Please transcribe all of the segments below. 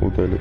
удалим.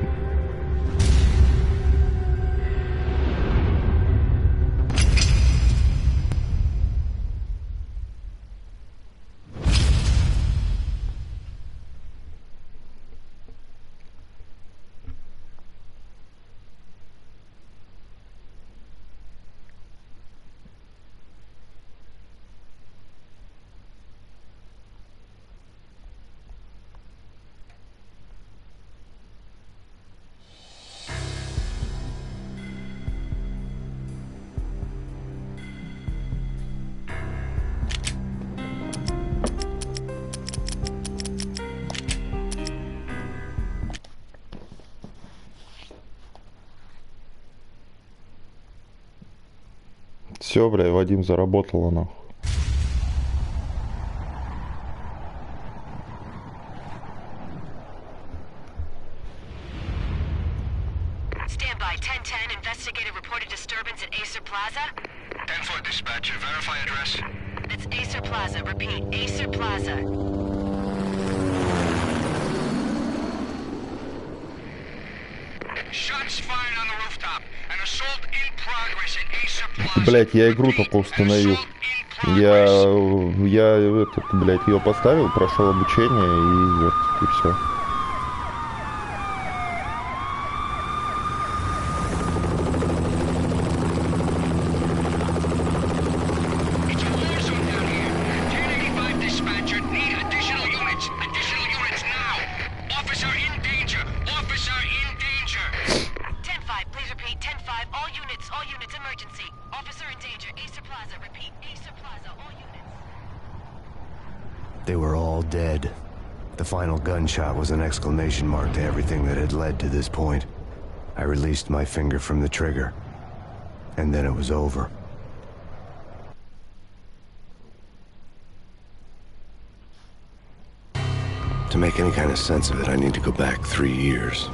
Все, бля, Вадим заработала, нахуй. Standby 1010, investigator reported disturbance at Acer Plaza. 10-4 dispatcher, verify address. It's Acer Plaza, repeat, Acer Plaza. Shots fired on the rooftop. An assault in progress at Acer Plaza. Блять, я игру только установил. Я этот, блять, ее поставил, прошел обучение и все. They were all dead. The final gunshot was an exclamation mark to everything that had led to this point. I released my finger from the trigger, and then it was over. To make any kind of sense of it, I need to go back 3 years.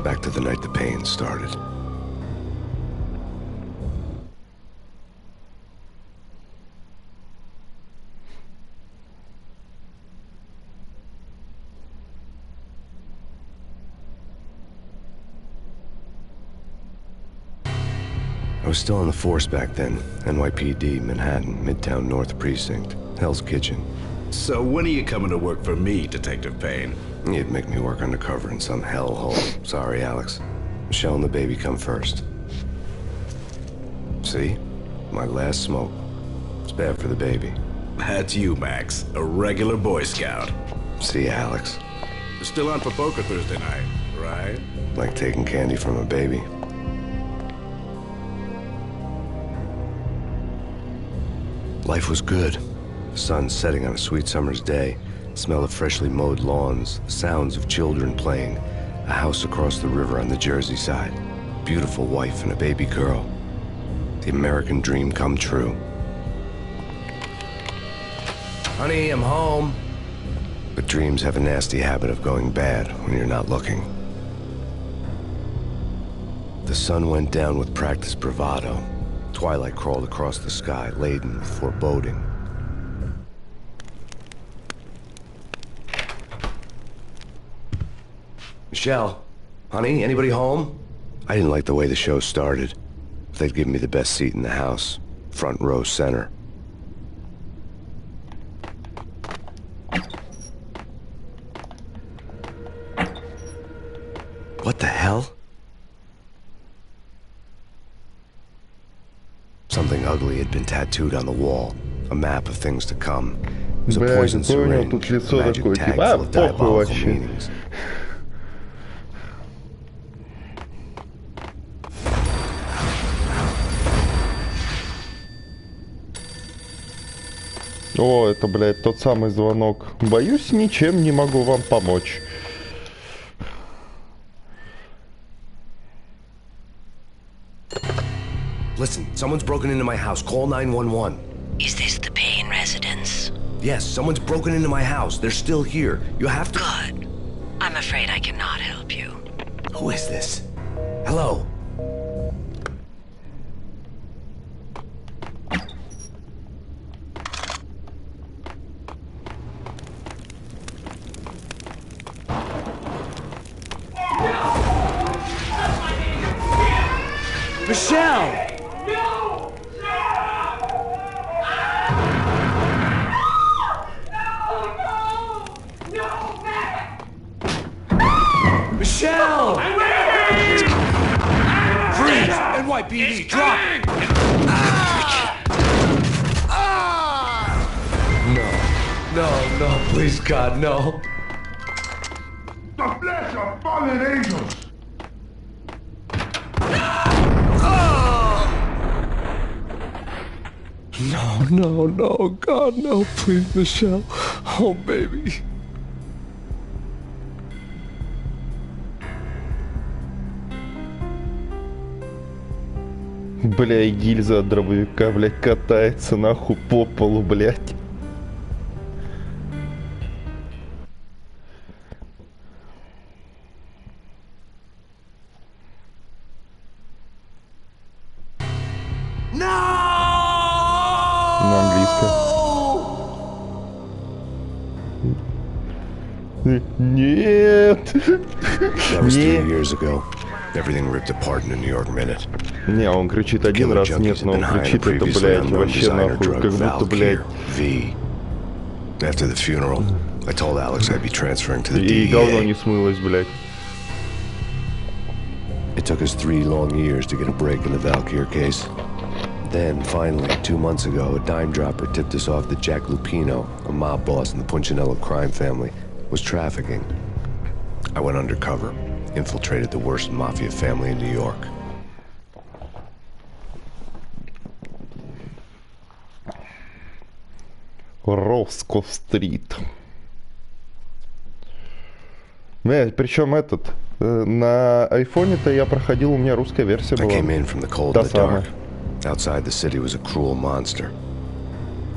Back to the night the Payne started. I was still on the force back then. NYPD, Manhattan, Midtown North Precinct, Hell's Kitchen. So when are you coming to work for me, Detective Payne? You'd make me work undercover in some hellhole. Sorry, Alex. Michelle and the baby come first. See? My last smoke. It's bad for the baby. That's you, Max. A regular Boy Scout. See, Alex. You're still on for poker Thursday night, right? Like taking candy from a baby. Life was good. The sun setting on a sweet summer's day, the smell of freshly mowed lawns, the sounds of children playing, a house across the river on the Jersey side, beautiful wife and a baby girl. The American dream come true. Honey, I'm home. But dreams have a nasty habit of going bad when you're not looking. The sun went down with practiced bravado. Twilight crawled across the sky, laden with foreboding. Michelle, honey, anybody home? I didn't like the way the show started. They'd given me the best seat in the house, front row center. What the hell? Something ugly had been tattooed on the wall. A map of things to come. It was a poison syringe, a magic tag full of diabolical meanings. О, это, блядь, тот самый звонок. Боюсь, ничем не могу вам помочь. Listen, someone's broken into my house. Call 911. Is this the Payne residence? Yes, someone's broken into my house. They're still here. You have to... Good. I'm afraid I cannot help you. Who is this? Hello? Michelle! Michelle! Freeze! NYPD, drop! No, please God, no. The flesh of fallen angels! No, God, no, please, Michelle. Oh, baby. Бля, и гильза от дробовика, блядь, катается нахуй по полу, блядь. На английском. Нет. That was 3 years ago. Everything ripped apart in a New York minute. Не, он кричит один раз, нет, но он кричит это, блядь, вообще нахуй, как будто, блядь. V. After the funeral, I told Alex I'd be transferring to the И говно не DEA. смылось, блядь. It took us 3 long years to get a break in the Valkyr case. Then, finally, 2 months ago, a dime dropper tipped us off that Jack Lupino, a mob boss in the Punchinello crime family, was trafficking. I went undercover, infiltrated the worst mafia family in New York. Роско-стрит. Причем на айфоне-то я проходил, у меня русская версия I была. came in from the cold Та and the самая. dark. Outside the city was a cruel monster.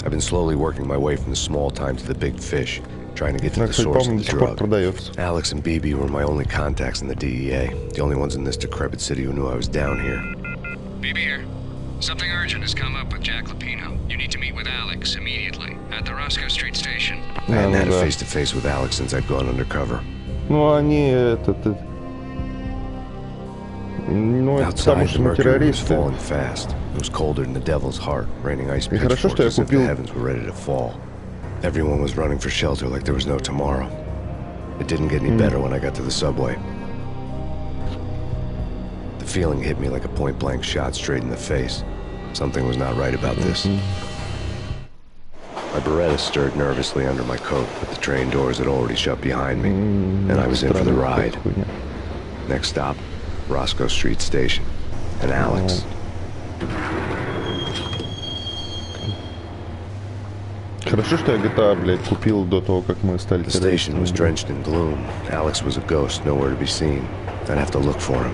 I've been slowly working my way from the small time to the big fish, trying to get to Ну, the кстати, source по-моему, of до the сих пор drug. продается. Alex and BB were my only contacts in the DEA, the only ones in this decrepit city who knew I was down here. BB here. Something urgent has come up with Jack Lupino. You need to meet with Alex immediately at the Roscoe Street station. I hadn't had a да. face-to-face with Alex since I'd gone undercover. Ну, они ну, это потому Outside, the что мы mercury was террористы. falling fast. It was colder than the devil's heart, raining ice И хорошо, что я pitchforks as if the купил- heavens were ready to fall. Everyone was running for shelter like there was no tomorrow. It didn't get any better when I got to the subway. The feeling hit me like a point-blank shot straight in the face. Something was not right about this. My Beretta stirred nervously under my coat, but the train doors had already shut behind me, and I was in for the ride. Next stop, Roscoe Street Station, and Alex. Хорошо, что я GTA, блядь, купил до того, как мы стали The station was террористами. drenched in gloom. Alex was a ghost, nowhere to be seen. I'd have to look for him.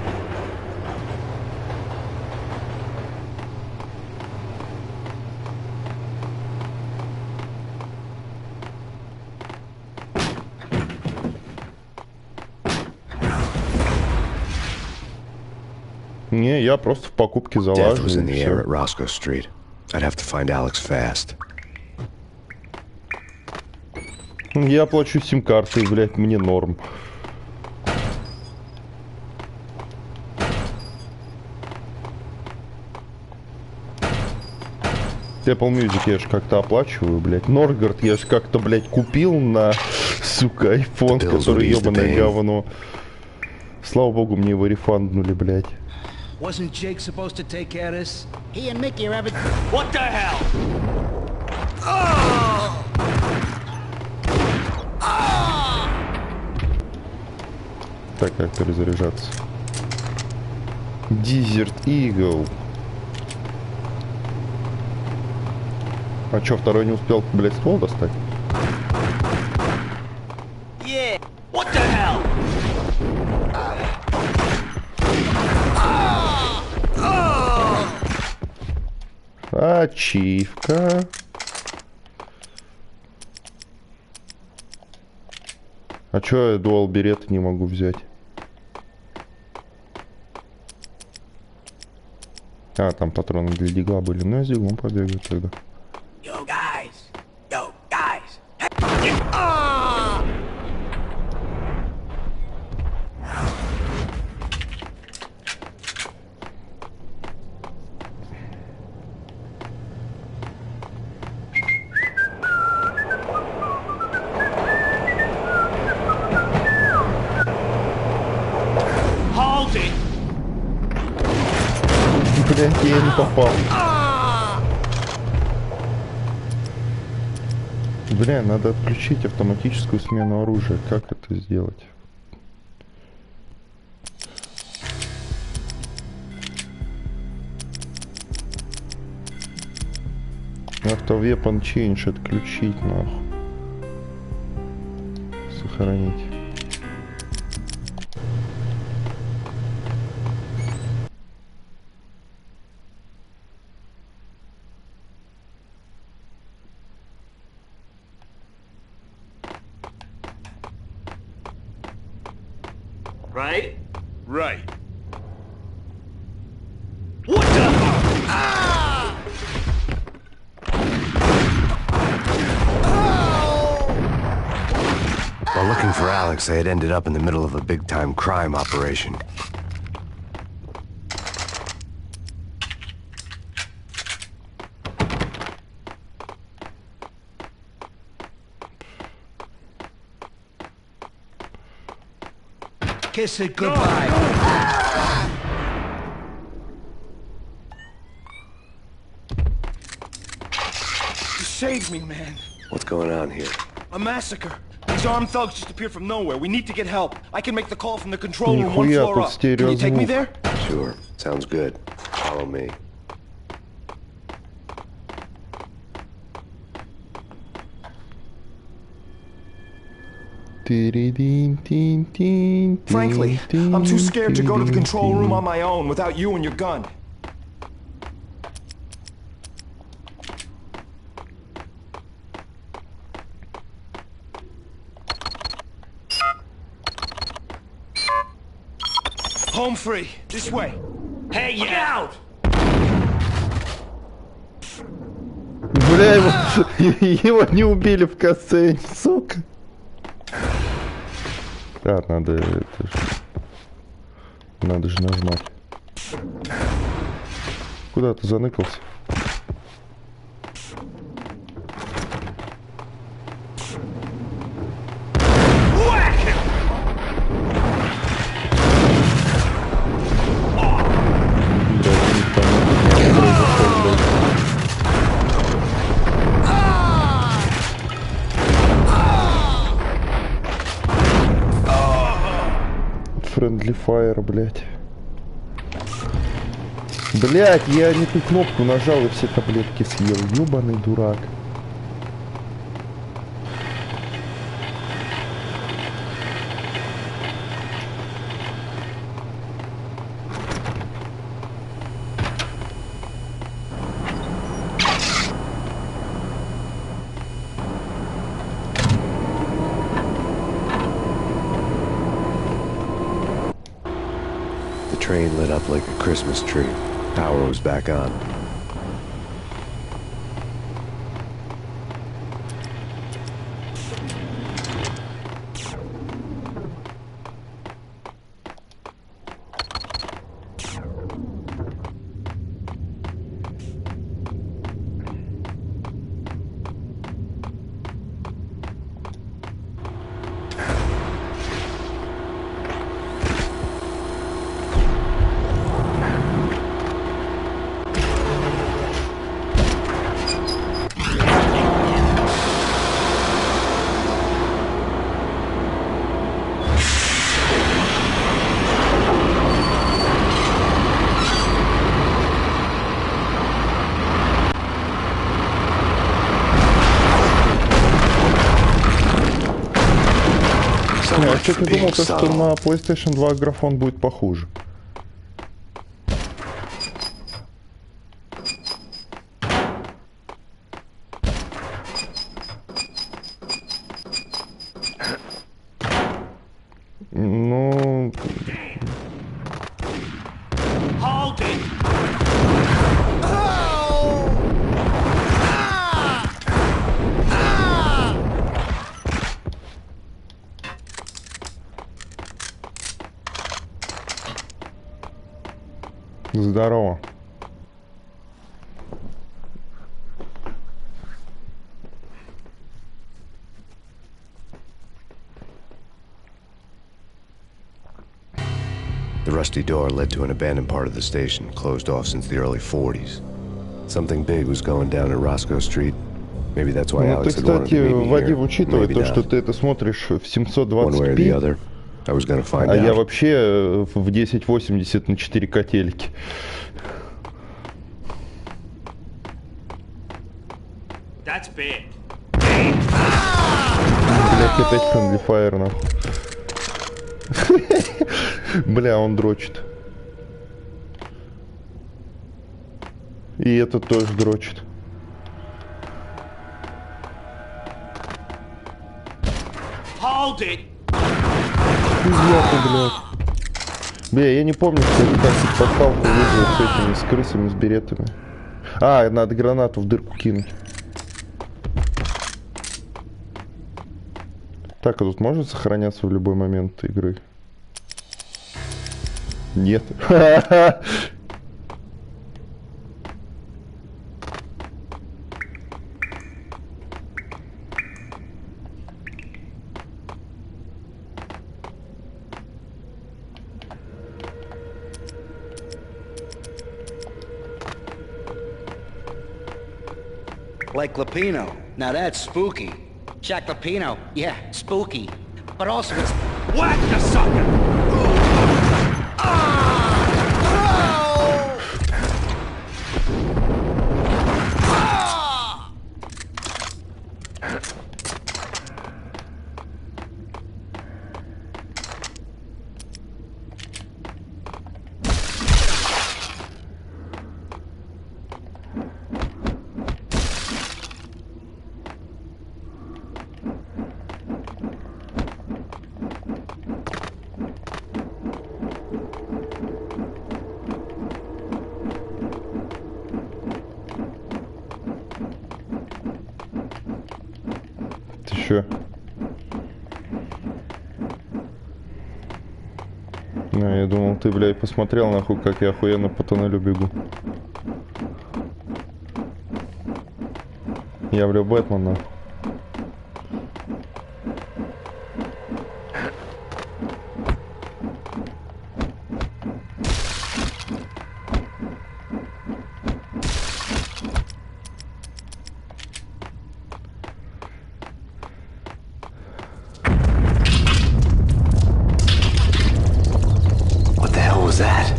Не, я просто в покупке Death залажу was in и the air все. at Roscoe Street. I'd have to find Alex fast. Я плачу сим-картой, блядь, мне норм. Apple Music я же как-то оплачиваю, блядь. Норгард я же как-то, блядь, купил на, сука, айфон, The bills который would ease the ебаное pain. говно. Слава богу, мне его рефанднули, блядь. Wasn't Jake supposed to take care of this? He and Mickey are having... What the hell? Так, как перезаряжаться? Desert Eagle. А чё, второй не успел, блядь, ствол достать? Yeah. What the hell? Ачивка. А чё я дуал берет не могу взять? А, там патроны для дигла были. Ну, я с диглом побегаю тогда. Yo, guys. Yo, guys. Блядь, я не попал. Бля, надо отключить автоматическую смену оружия. Как это сделать? Автовепон change отключить, нахуй. Сохранить. Right? Right. What the? While looking for Alex, they had ended up in the middle of a big-time crime operation. Kiss it goodbye. You saved me, man. What's going on here? A massacre. These armed thugs just appeared from nowhere. We need to get help. I can make the call from the control room one Нихуя floor тут up. Can you take me there? Sure. Sounds good. Follow me. Frankly, I'm too scared to go to the control room on my own without you and your gun. Home free. This way. Hey, get out! Бля, его не убили в касцене, сука. Так, надо это же... Надо же нажимать. Куда ты заныкался? Friendly Fire, блядь. Блядь, я не ту кнопку нажал и все таблетки съел. Ёбаный дурак. The train lit up like a Christmas tree. Power was back on. Я что-то думал, что на PlayStation 2 графон будет похуже. Ну... Hold it! Здорово. The rusty door led to an abandoned part of the station, closed off since the early 40s. Something big was going down at Roscoe Street. Maybe that's why Ну, ты, Alex had wanted кстати, to meet me Вадим, here. учитывая Maybe то, что not. ты это смотришь в One way or the 720p, other, I was gonna find а я out. вообще в 1080 на 4К телеке. That's big. Блять, опять friendly fire, нахуй. Бля, он дрочит. И этот тоже дрочит. Hold it. Пиздята, блядь. Бля, я не помню, что это как тут подпалку вызвать с этими, с крысами, с беретами. А, надо гранату в дырку кинуть. Так, а тут можно сохраняться в любой момент игры? Нет. Like Lapino. Now that's spooky. Jack Lapino, yeah, spooky. But also it's... Whack the sucker. Ты чё? А, я думал, ты, блядь, посмотрел, нахуй, как я охуенно по тоннелю бегу. Я, бля, Бэтмен, нахуй. What the hell was that?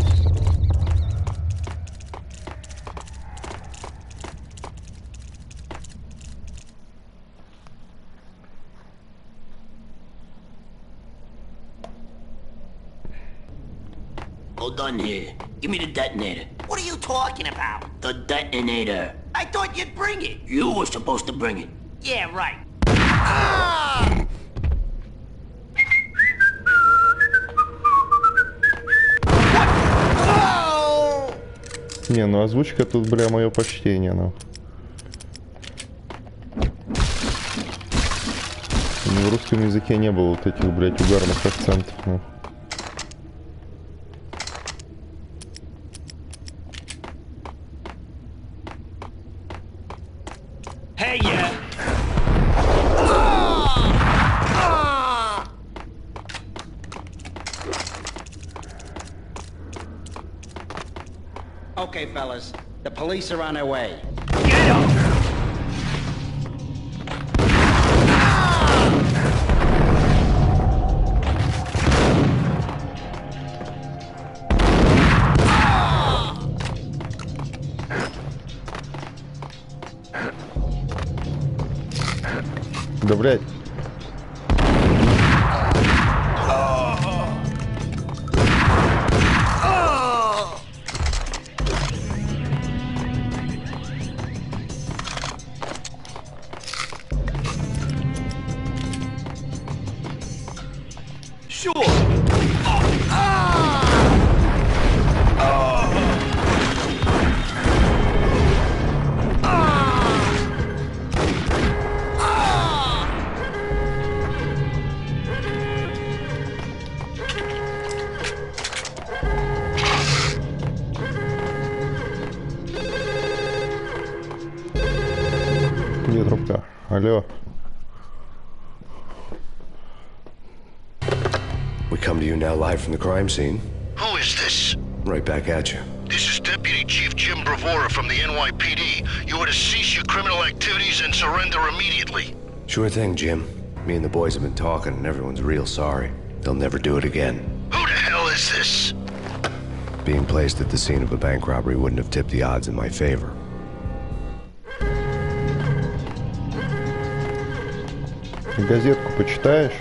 All done here. Give me the detonator. What are you talking about? The detonator. I thought you'd bring it. You were supposed to bring it. Yeah, right. Не, ну озвучка тут, бля, мое почтение, нахуй. В русском языке не было вот этих, блядь, угарных акцентов, нахуй. Hey, yeah. Okay, fellas. The police are on their way. Get up. Да, блядь. Sure. Где трубка? Алло. We come to you now live from the crime scene. Who is is this? Right back at you. This is Deputy Chief Jim Bravura from the NYPD. You are to cease your criminal activities and surrender immediately. Sure thing, Jim. Me and the boys have been talking, and everyone's real sorry. They'll never do it again. Who the hell is this? Being placed at the scene of a bank robbery wouldn't have tipped the odds in my favor. Газетку почитаешь?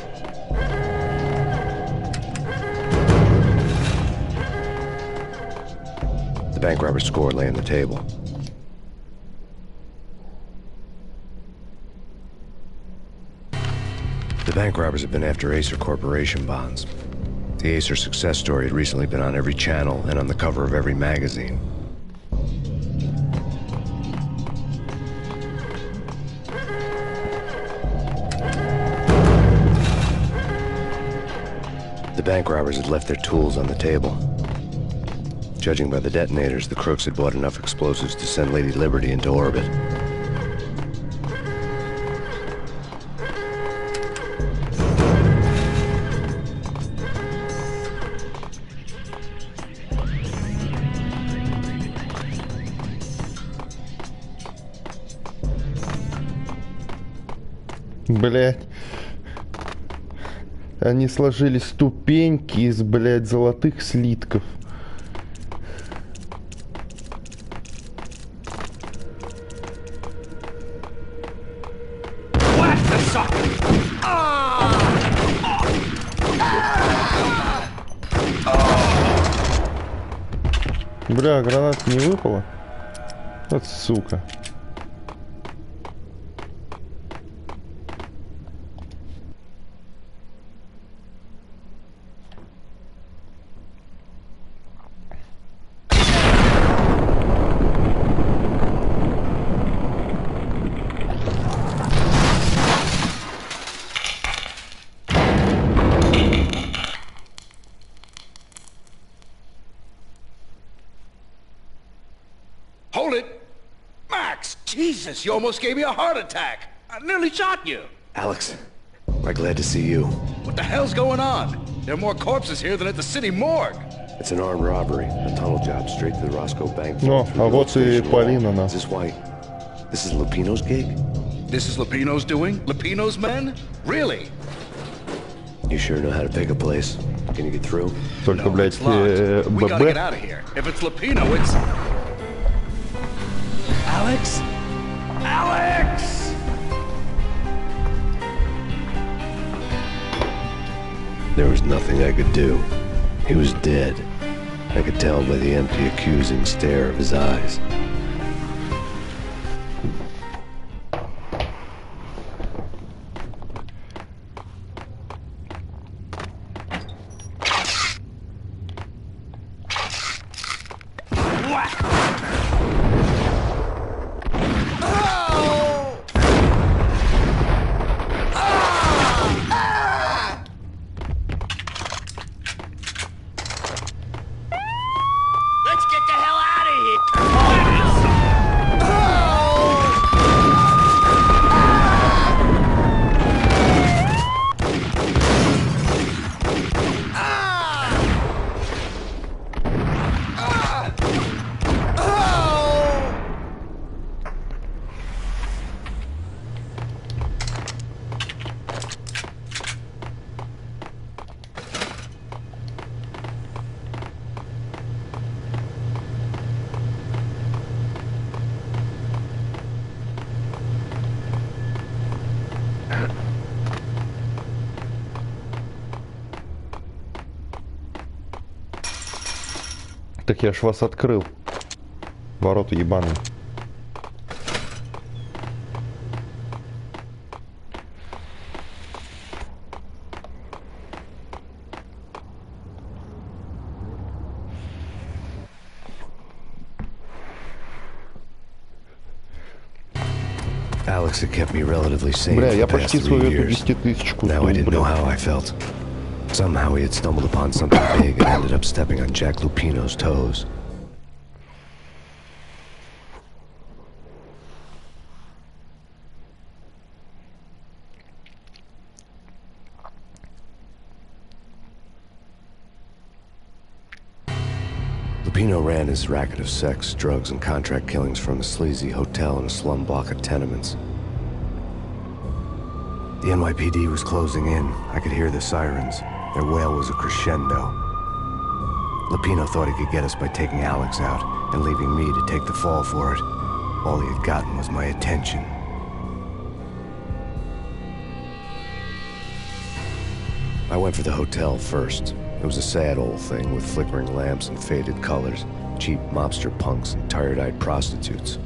The bank robber's score lay on the table. The bank robbers have been after Acer Corporation bonds. The Acer success story had recently been on every channel and on the cover of every magazine. The bank robbers had left their tools on the table. Judging by the detonators, the crooks had bought enough explosives to send Lady Liberty into orbit. Блять. Они сложили ступеньки из, блядь, золотых слитков. Бля, граната не выпала? Вот сука. Hold it! Max! Jesus, you almost gave me a heart attack! I nearly shot you! Alex, we're glad to see you. What the hell's going on? There are more corpses here than at the city morgue! It's an armed robbery, a tunnel job straight to the Roscoe Bank. No, а вот и Полина нас. Is this why? This is Lupino's gig? This is Lupino's doing? Lupino's men? Really? You sure know how to pick a place. Can you get through? Только, блядь, We gotta get ББ. out of here. If it's Lupino, it's... Alex? Alex! There was nothing I could do. He was dead. I could tell by the empty, accusing stare of his eyes. Let's get the hell out of here! Так я ж вас открыл. Ворота ебаные. Alex had kept me relatively sane Бля, for я the past почти 3 свою эту years. 10-тысячку Now I сдул, didn't know бля. how I felt. Somehow he had stumbled upon something big and ended up stepping on Jack Lupino's toes. Lupino ran his racket of sex, drugs, and contract killings from a sleazy hotel in a slum block of tenements. The NYPD was closing in. I could hear the sirens. Their wail was a crescendo. Lupino thought he could get us by taking Alex out and leaving me to take the fall for it. All he had gotten was my attention. I went for the hotel first. It was a sad old thing with flickering lamps and faded colors, cheap mobster punks and tired-eyed prostitutes.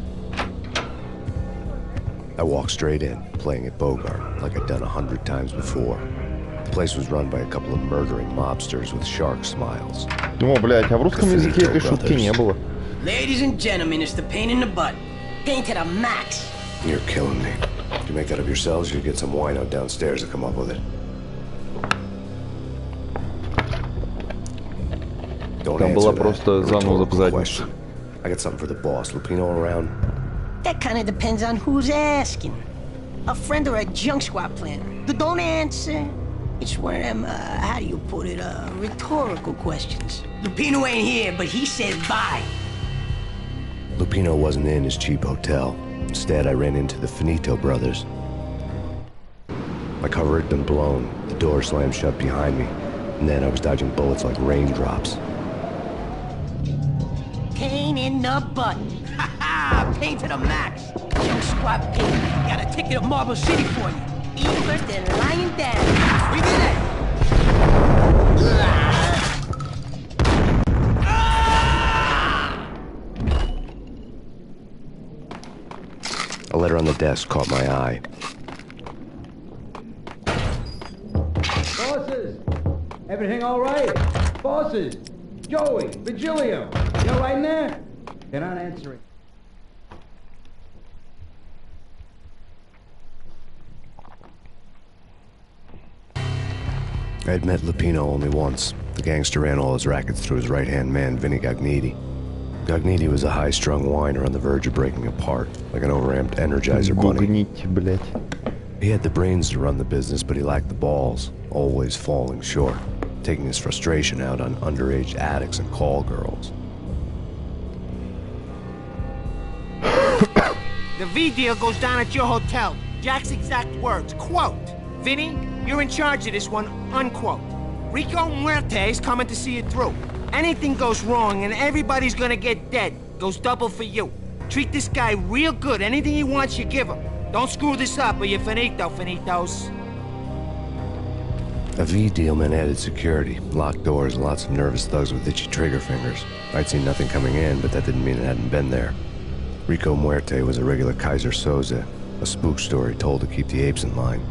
I walked straight in, playing at Bogart, like I'd done 100 times before. The place was run by a couple of murdering mobsters with shark smiles. О, блядь, а в русском языке этой шутки не было. Ladies and gentlemen, it's the Payne in the butt. Payne to the max. You're killing me. If you make that up yourselves, you get some wine out downstairs to come up with it. Don't answer that. I got something for the boss. Lupino around? That kind of depends on who's asking. A friend or a junk squad planner. Don't answer. It's one of them, how do you put it, rhetorical questions. Lupino ain't here, but he said bye. Lupino wasn't in his cheap hotel. Instead, I ran into the Finito brothers. My cover had been blown. The door slammed shut behind me. And then I was dodging bullets like raindrops. Payne in the butt. Ha ha! Payne to the max. Junk squad Payne. Got a ticket to Marble City for you. Even than lying down. We did it! A letter on the desk caught my eye. Bosses! Everything all right? Bosses! Joey! Vigilio! You all right in there? They're not answering. I had met Lupino only once. The gangster ran all his rackets through his right-hand man, Vinny Gagniti. Gagniti was a high-strung whiner on the verge of breaking apart, like an overamped Energizer bunny. He had the brains to run the business, but he lacked the balls, always falling short, taking his frustration out on underage addicts and call girls. The V deal goes down at your hotel. Jack's exact words, quote, Vinny, you're in charge of this one, unquote. Rico Muerte's coming to see it through. Anything goes wrong and everybody's gonna get dead. Goes double for you. Treat this guy real good. Anything he wants, you give him. Don't screw this up or you're finito, finitos. A V deal meant added security, locked doors, and lots of nervous thugs with itchy trigger fingers. I'd seen nothing coming in, but that didn't mean it hadn't been there. Rico Muerte was a regular Kaiser Soze, a spook story told to keep the apes in line.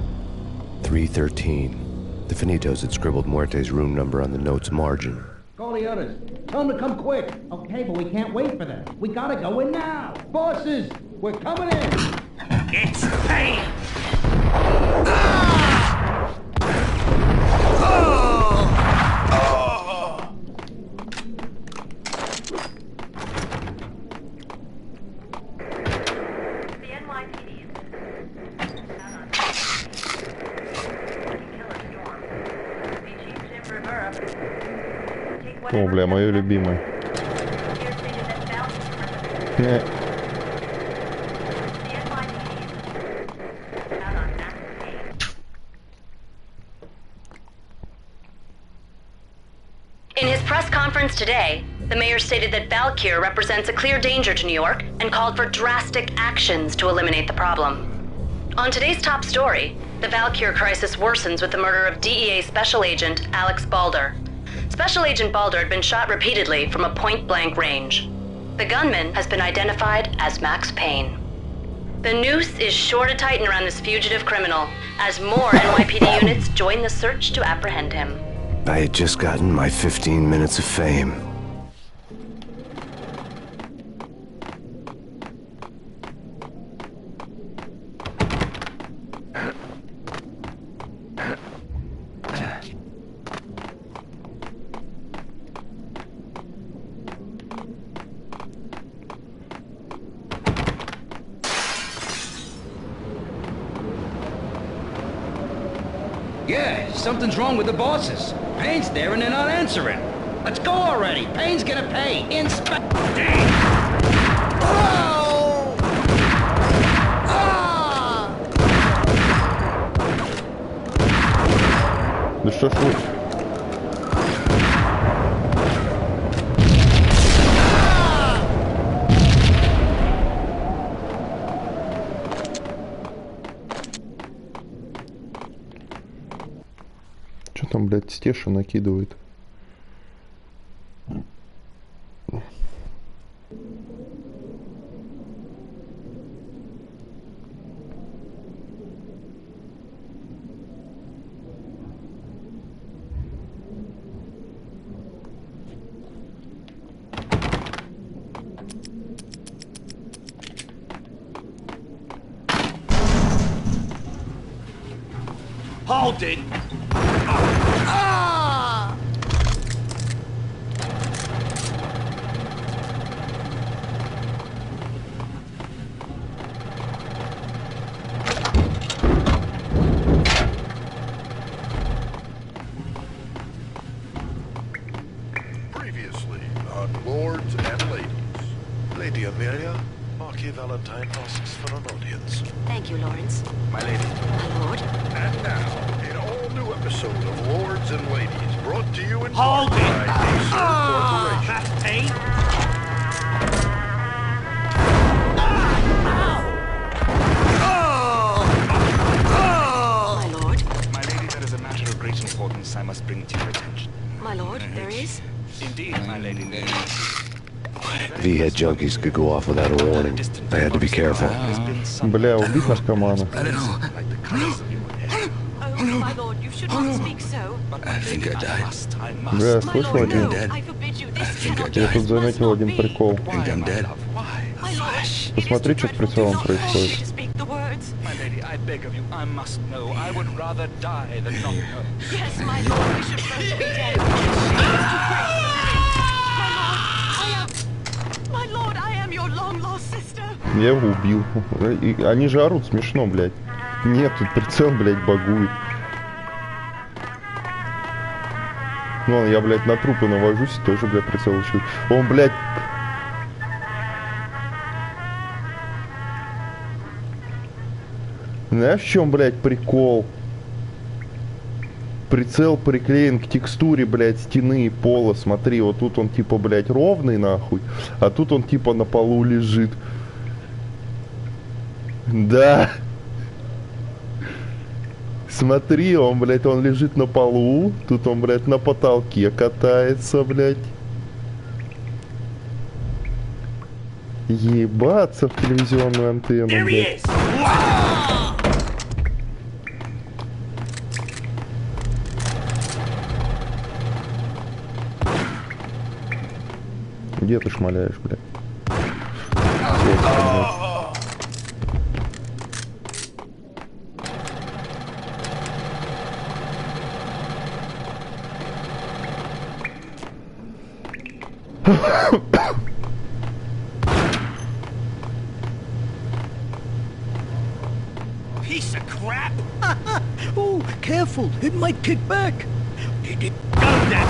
313. The Finitos had scribbled Muerte's room number on the note's margin. Call the others. Tell them to come quick. Okay, but we can't wait for them. We gotta go in now. Bosses, we're coming in. It's Payne! О, бля, мое любимое. In his press conference today, the mayor stated that Valkyr represents a clear danger to New York and called for drastic actions to eliminate the problem. On today's top story, the Valkyr crisis worsens with the murder of DEA Special Agent Alex Balder. Special Agent Balder had been shot repeatedly from a point-blank range. The gunman has been identified as Max Payne. The noose is sure to tighten around this fugitive criminal as more NYPD units join the search to apprehend him. I had just gotten my 15 minutes of fame. Yeah, something's wrong with the bosses. Payne's there and they're not answering. Let's go already. Payne's gonna pay. Inspect. Да что ж вы? Что там, блядь, Стеша накидывает? Hold it! Previously on Lords and Ladies. Lady Amelia, Marquis Valentine asks for an audience. Thank you, Lawrence. My lady. My lord. And now, an all-new episode of Lords and Ladies, brought to you in Hold part it! by Acer Corporation. That's Payne? My lord. My lady, there is a matter of great importance I must bring to your attention. My lord, there is? Indeed, my lady, there is. V-head junkies could go off without a warning. I had to be careful. Бля, убить наркомана. Oh, my lord, you should not speak so. I think I died. Бля, слышал один? I forbid you this. Я тут заметил один прикол. Think I'm dead. Посмотри, что с прицелом происходит. My lady, I beg of you, I must know. I would rather die than not know. Yes, my lord, we should both be dead. My lord, I am your long-lost sister. Я его убил. И они же орут смешно, блядь. Нет, тут прицел, блядь, багует. Ну ладно, я, блядь, на трупы навожусь и тоже, блядь, прицел учу. Он, блядь... Знаешь, в чем, блядь, прикол? Прицел приклеен к текстуре, блядь, стены и пола. Смотри, вот тут он, типа, блядь, ровный, нахуй. А тут он, типа, на полу лежит. Да. Смотри, он, блядь, он лежит на полу. Тут он, блядь, на потолке катается, блядь. Ебаться в телевизионную антенну, блядь. Где ты шмаляешь, блядь? Piece of crap! Oh, careful, it might kick back. Go then!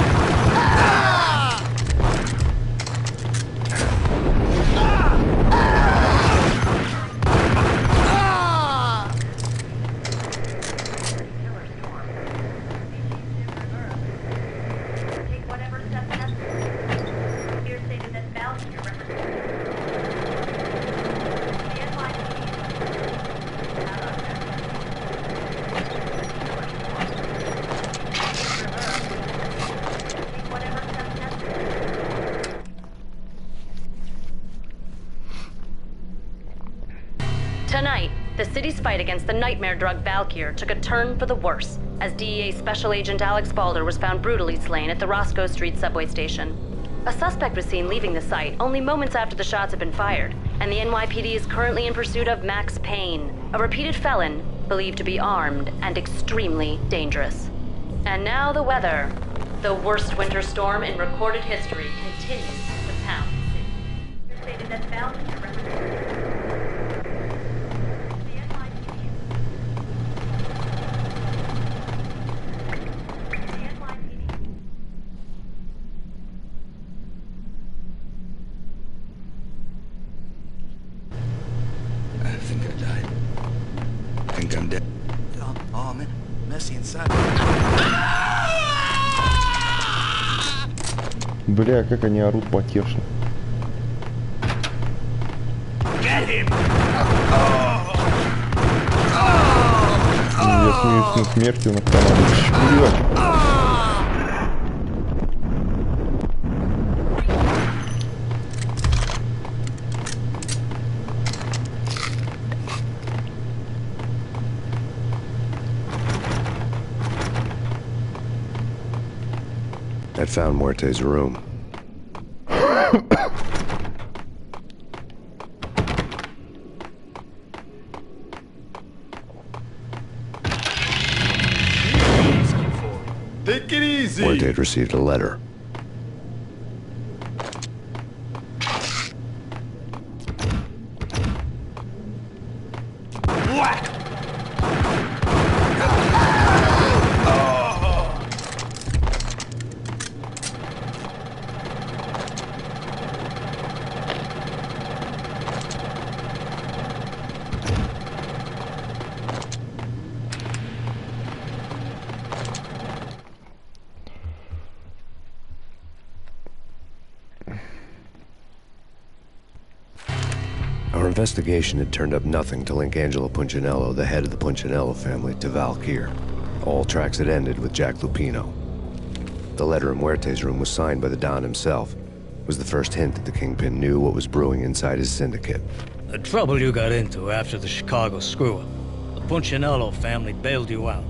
Tonight, the city's fight against the nightmare drug Valkyr took a turn for the worse, as DEA Special Agent Alex Balder was found brutally slain at the Roscoe Street subway station. A suspect was seen leaving the site only moments after the shots had been fired, and the NYPD is currently in pursuit of Max Payne, a repeated felon believed to be armed and extremely dangerous. And now the weather. The worst winter storm in recorded history continues to pound the city. It's stated that Valkyr represents one day. Oh man, messy inside. Бля, как они орут потешно. Get him! Я смеюсь над смертью на канале. I'd found Muerte's room. Take it easy. Muerte had received a letter. Whack! Our investigation had turned up nothing to link Angelo Punchinello, the head of the Punchinello family, to Valkyr. All tracks had ended with Jack Lupino. The letter in Muerte's room was signed by the Don himself. It was the first hint that the Kingpin knew what was brewing inside his syndicate. The trouble you got into after the Chicago screw-up. The Punchinello family bailed you out.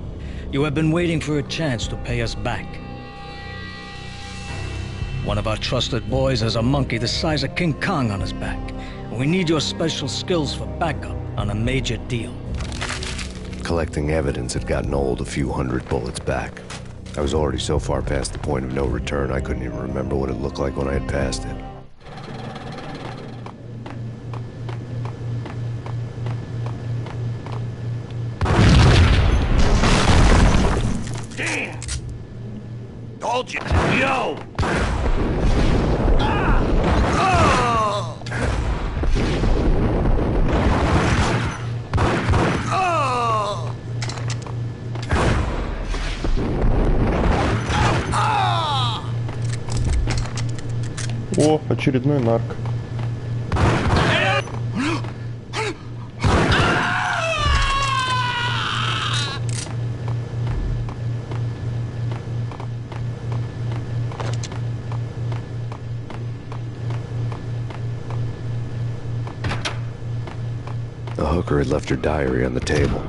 You have been waiting for a chance to pay us back. One of our trusted boys has a monkey the size of King Kong on his back. We need your special skills for backup on a major deal. Collecting evidence had gotten old a few hundred bullets back. I was already so far past the point of no return, I couldn't even remember what it looked like when I had passed it. Damn! Told you! Yo! О, очередной нарк. The hooker had left her diary on the table.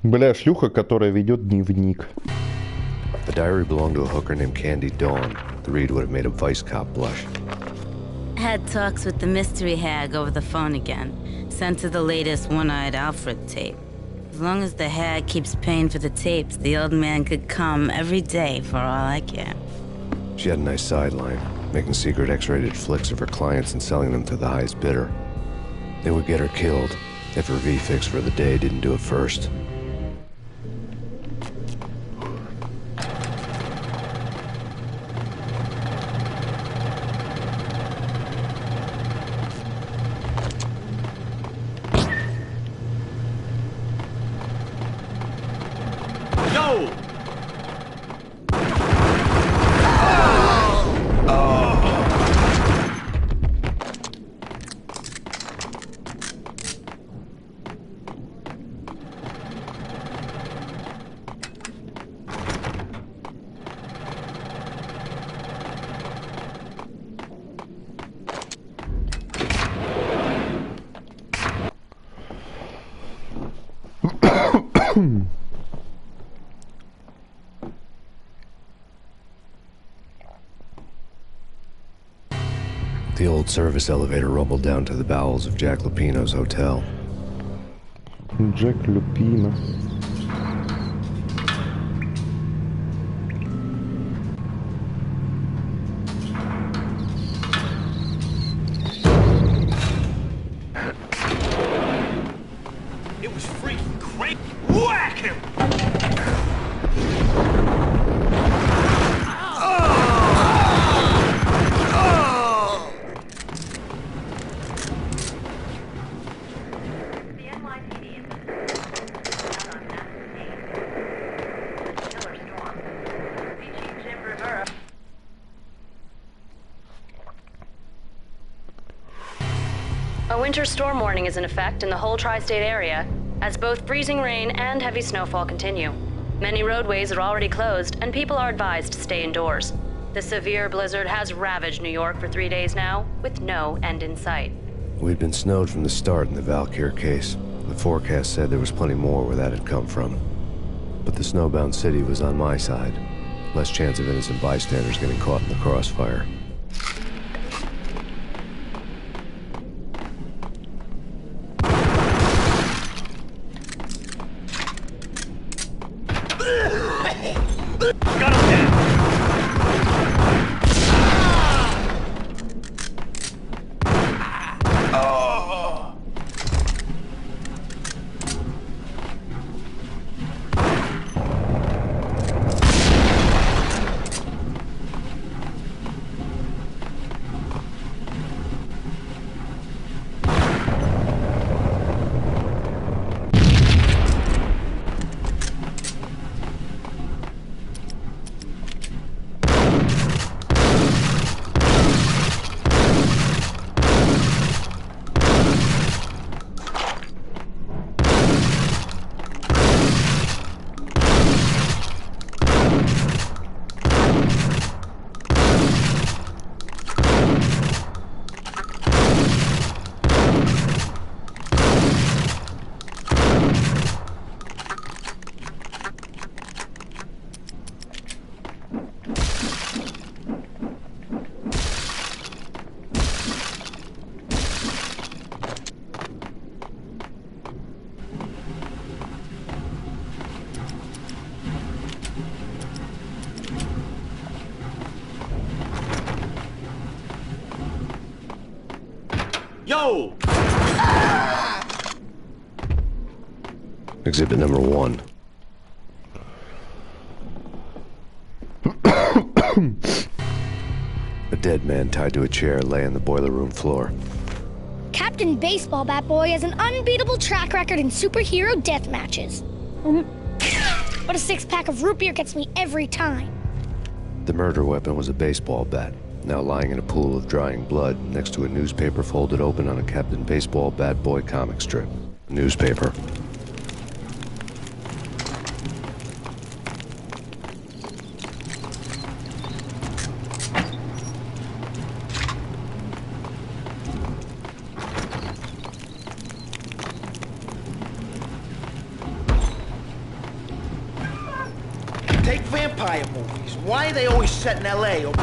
Бля, шлюха, которая ведет дневник. The diary belonged to a hooker named Candy Dawn. The read would have made a vice cop blush. Had talks with the mystery hag over the phone again. Sent her the latest One-Eyed Alfred tape. As long as the hag keeps paying for the tapes, the old man could come every day for all I care. She had a nice sideline, making secret X-rated flicks of her clients and selling them to the highest bidder. They would get her killed if her V-fix for the day didn't do it first. The old service elevator rumbled down to the bowels of Jack Lupino's hotel. Jack Lupino. It was freaking great. Whack him! winter storm warning is in effect in the whole tri-state area, as both freezing rain and heavy snowfall continue. Many roadways are already closed, and people are advised to stay indoors. The severe blizzard has ravaged New York for 3 days now, with no end in sight. We'd been snowed from the start in the Valkyr case. The forecast said there was plenty more where that had come from. But the snowbound city was on my side. Less chance of innocent bystanders getting caught in the crossfire. Yo! Exhibit number 1. A dead man tied to a chair lay on the boiler room floor. Captain Baseball Bat Boy has an unbeatable track record in superhero death matches. But a 6-pack of root beer gets me every time. The murder weapon was a baseball bat, now lying in a pool of drying blood next to a newspaper folded open on a Captain Baseball Bat Boy comic strip. Newspaper. Take vampire movies. Why are they always set in L.A.? Oh,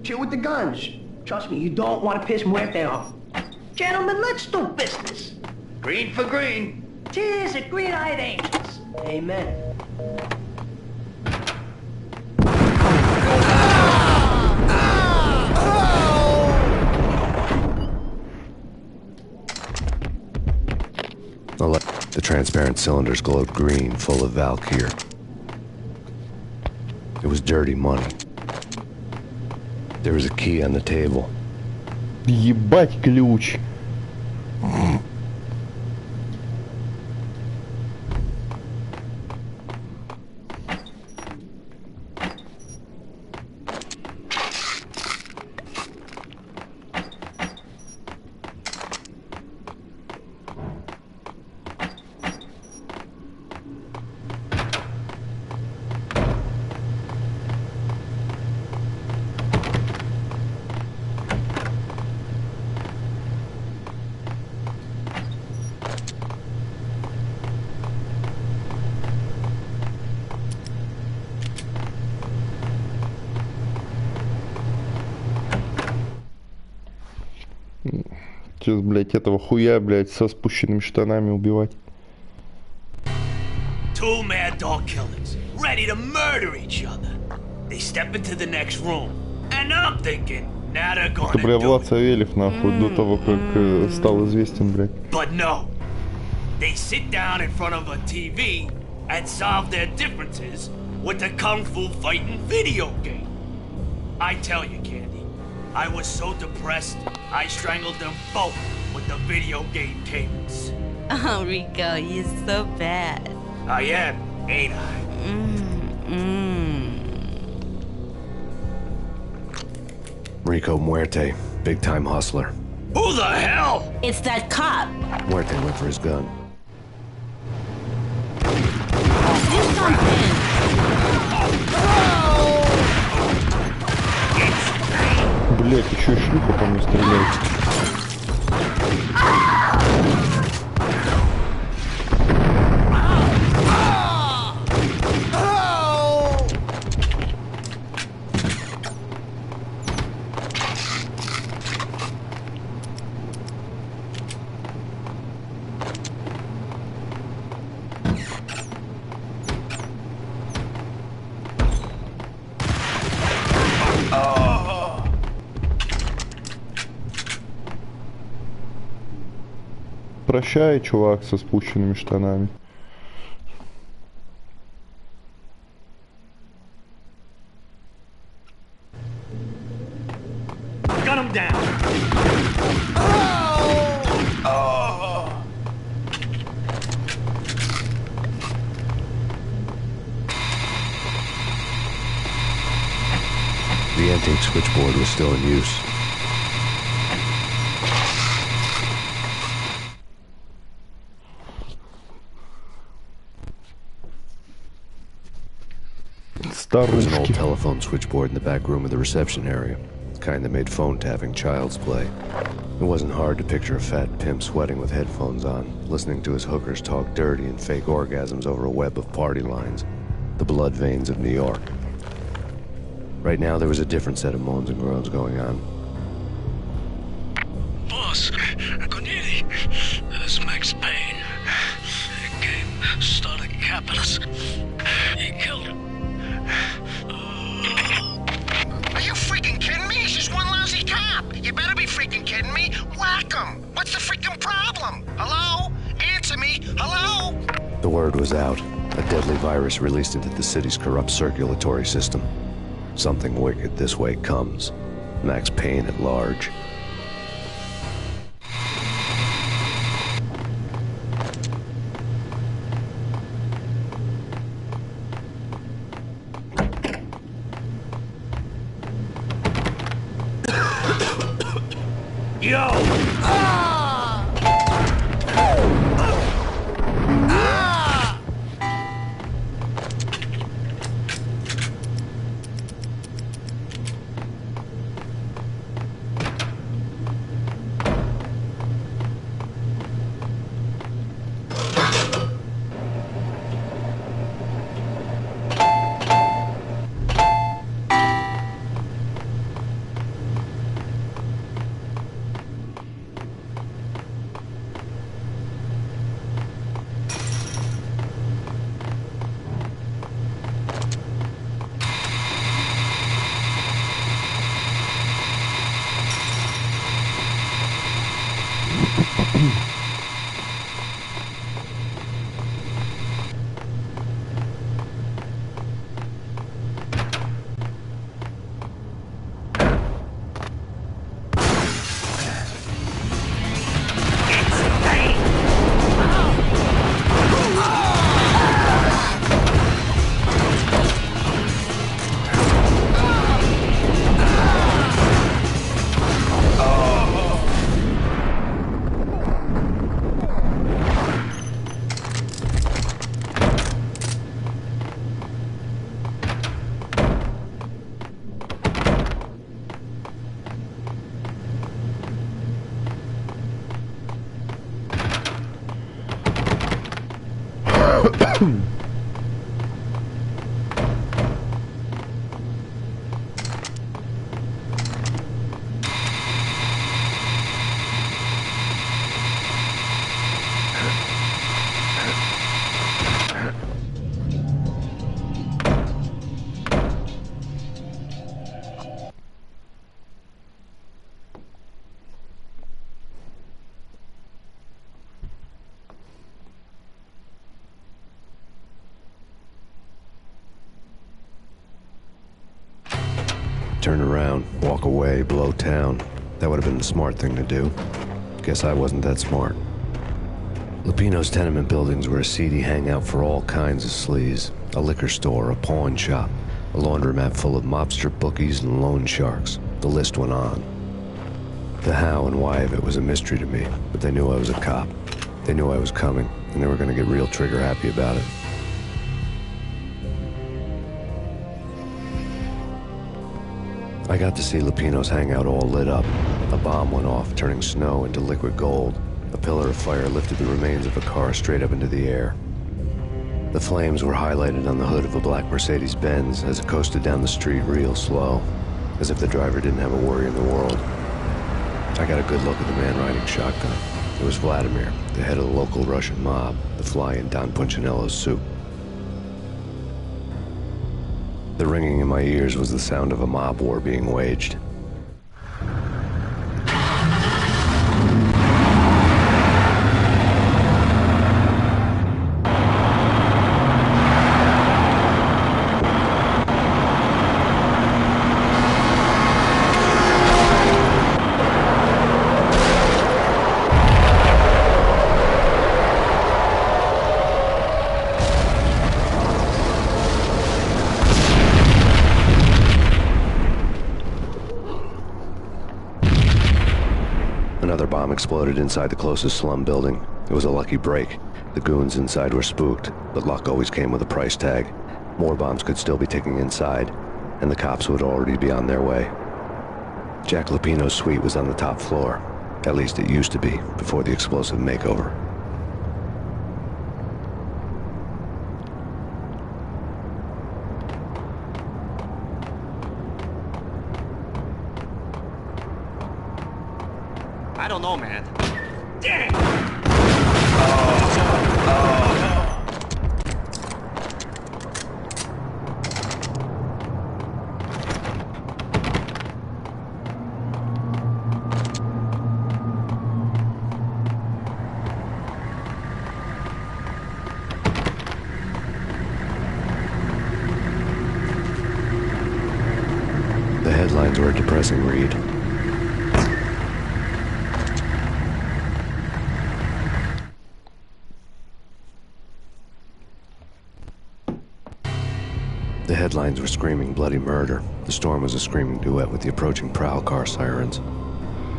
Chill with the guns. Trust me, you don't want to piss Muerte off. Gentlemen, let's do business. green for green. Cheers at green-eyed angels. Amen. The transparent cylinders glowed green, full of Valkyr. It was dirty money. There was a key on the table. Ебать ключ. Сейчас, блядь, этого хуя, блядь, со спущенными штанами убивать. Two mad dog killers, ready to murder each other. They step into the next room, and I'm thinking, now they're gonna Это, бля, do Влад it. Савельев, нахуй, до того, как стал известен, блядь. But no. They sit down in front of a TV and solve their differences with a kung fu fighting video game. I tell you, Candy, I was so depressed, I strangled them both with the video game cadence. Oh, Rico, you're so bad. I am, ain't I? Rico Muerte, big-time hustler. Who the hell? It's that cop. Muerte went for his gun. Do something. Блять, еще и шлюха по мне стреляет. Прощай, чувак со спущенными штанами. Gun him down. The antique switchboard was still in use. There was an old telephone switchboard in the back room of the reception area. The kind that made phone tapping child's play. It wasn't hard to picture a fat pimp sweating with headphones on, listening to his hookers talk dirty and fake orgasms over a web of party lines. The blood veins of New York. Right now, there was a different set of moans and groans going on. Boss, Cornelia, this is Max Payne. He came, started capping us. He killed him. Are you freaking kidding me? He's just one lousy cop. You better be freaking kidding me. Whack him. What's the freaking problem? Hello? Answer me. Hello? The word was out. A deadly virus released into the city's corrupt circulatory system. Something wicked this way comes. Max Payne at large. Yo! turn around, walk away, blow town. That would have been the smart thing to do. Guess I wasn't that smart. Lupino's tenement buildings were a seedy hangout for all kinds of sleaze. A liquor store, a pawn shop, a laundromat full of mobster bookies and loan sharks. The list went on. The how and why of it was a mystery to me, but they knew I was a cop. They knew I was coming, and they were going to get real trigger happy about it. I got to see Lupino's hangout all lit up. A bomb went off, turning snow into liquid gold. A pillar of fire lifted the remains of a car straight up into the air. The flames were highlighted on the hood of a black Mercedes-Benz as it coasted down the street real slow, as if the driver didn't have a worry in the world. I got a good look at the man riding shotgun. It was Vladimir, the head of the local Russian mob, the fly in Don Punchinello's suit. The ringing in my ears was the sound of a mob war being waged. Another bomb exploded inside the closest slum building. It was a lucky break. The goons inside were spooked, but luck always came with a price tag. More bombs could still be ticking inside, and the cops would already be on their way. Jack Lupino's suite was on the top floor. At least it used to be, before the explosive makeover. I don't know, man. Damn! The headlines were a depressing read. The headlines were screaming bloody murder. The storm was a screaming duet with the approaching prowl car sirens.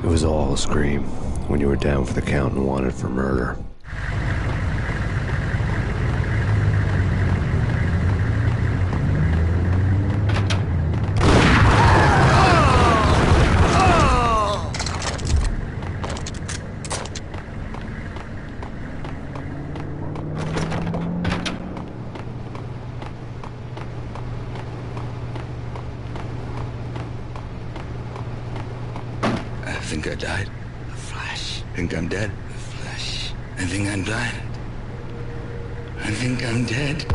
It was all a scream when you were down for the count and wanted for murder. I think I died. A flash. Think I'm dead. A flash. I think I'm blind. I think I'm dead.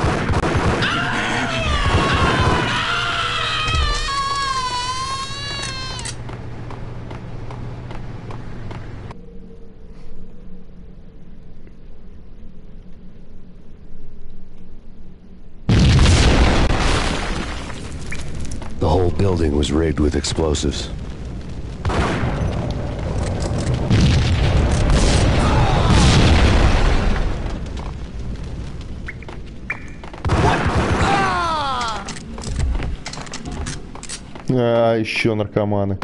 The whole building was rigged with explosives. А, еще наркоманы.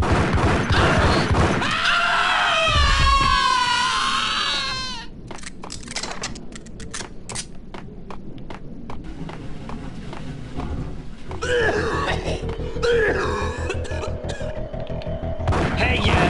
Hey, yeah!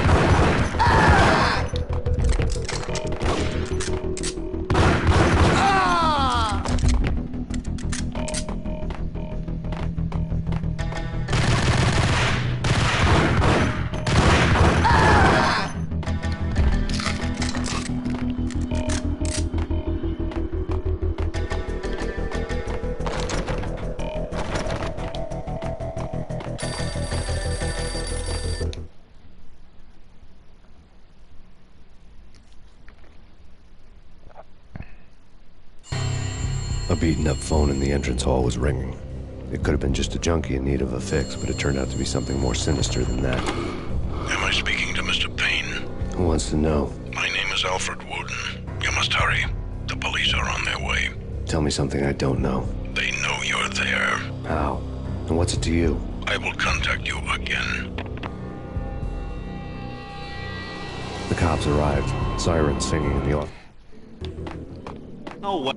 A beaten-up phone in the entrance hall was ringing. It could have been just a junkie in need of a fix, but it turned out to be something more sinister than that. Am I speaking to Mr. Payne? Who wants to know? My name is Alfred Woden. You must hurry. The police are on their way. Tell me something I don't know. They know you're there. How? And what's it to you? I will contact you again. The cops arrived, sirens singing in the office. Oh, what?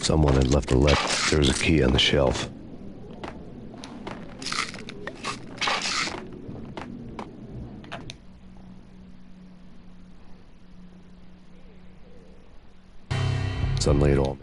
Someone had left a letter. There was a key on the shelf. Suddenly it all...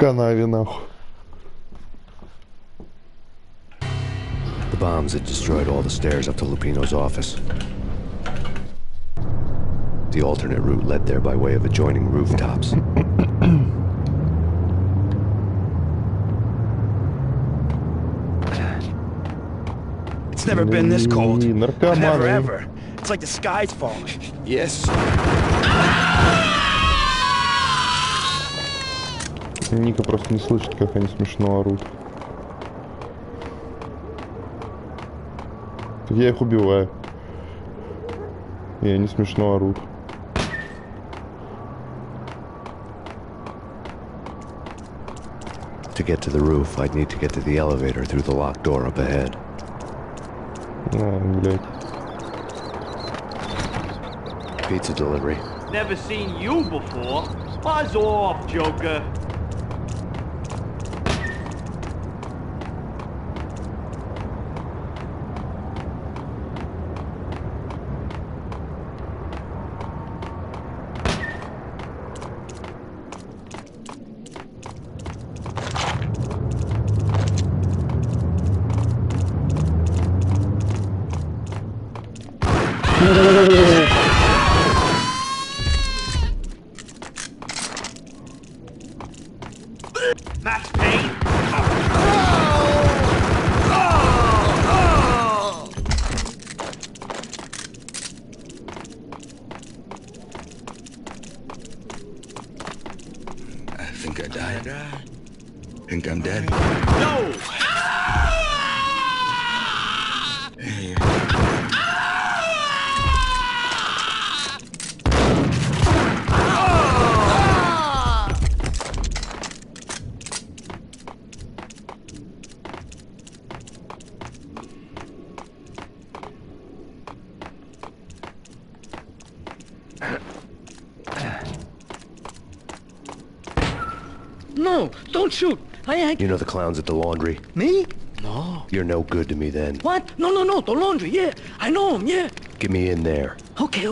канаве, нахуй. The bombs had destroyed all the stairs up to Lupino's office. The alternate route led there by way of adjoining rooftops. It's never been this cold. Наркоманы. Never ever. It's like the sky's falling. Yes. Ника просто не слышит, как они смешно орут. Я их убиваю. И они смешно орут. To get to the roof, I'd need to get to the elevator through the locked door up ahead. Блядь. Pizza delivery. Never seen you before. Buzz off, Joker. Max Payne. I think I died. Think I'm dead. No! Hey. No, don't shoot. I ain't... You know the clowns at the laundry? Me? No. You're no good to me then. What? No, the laundry, yeah. I know him, yeah. Get me in there. Okay.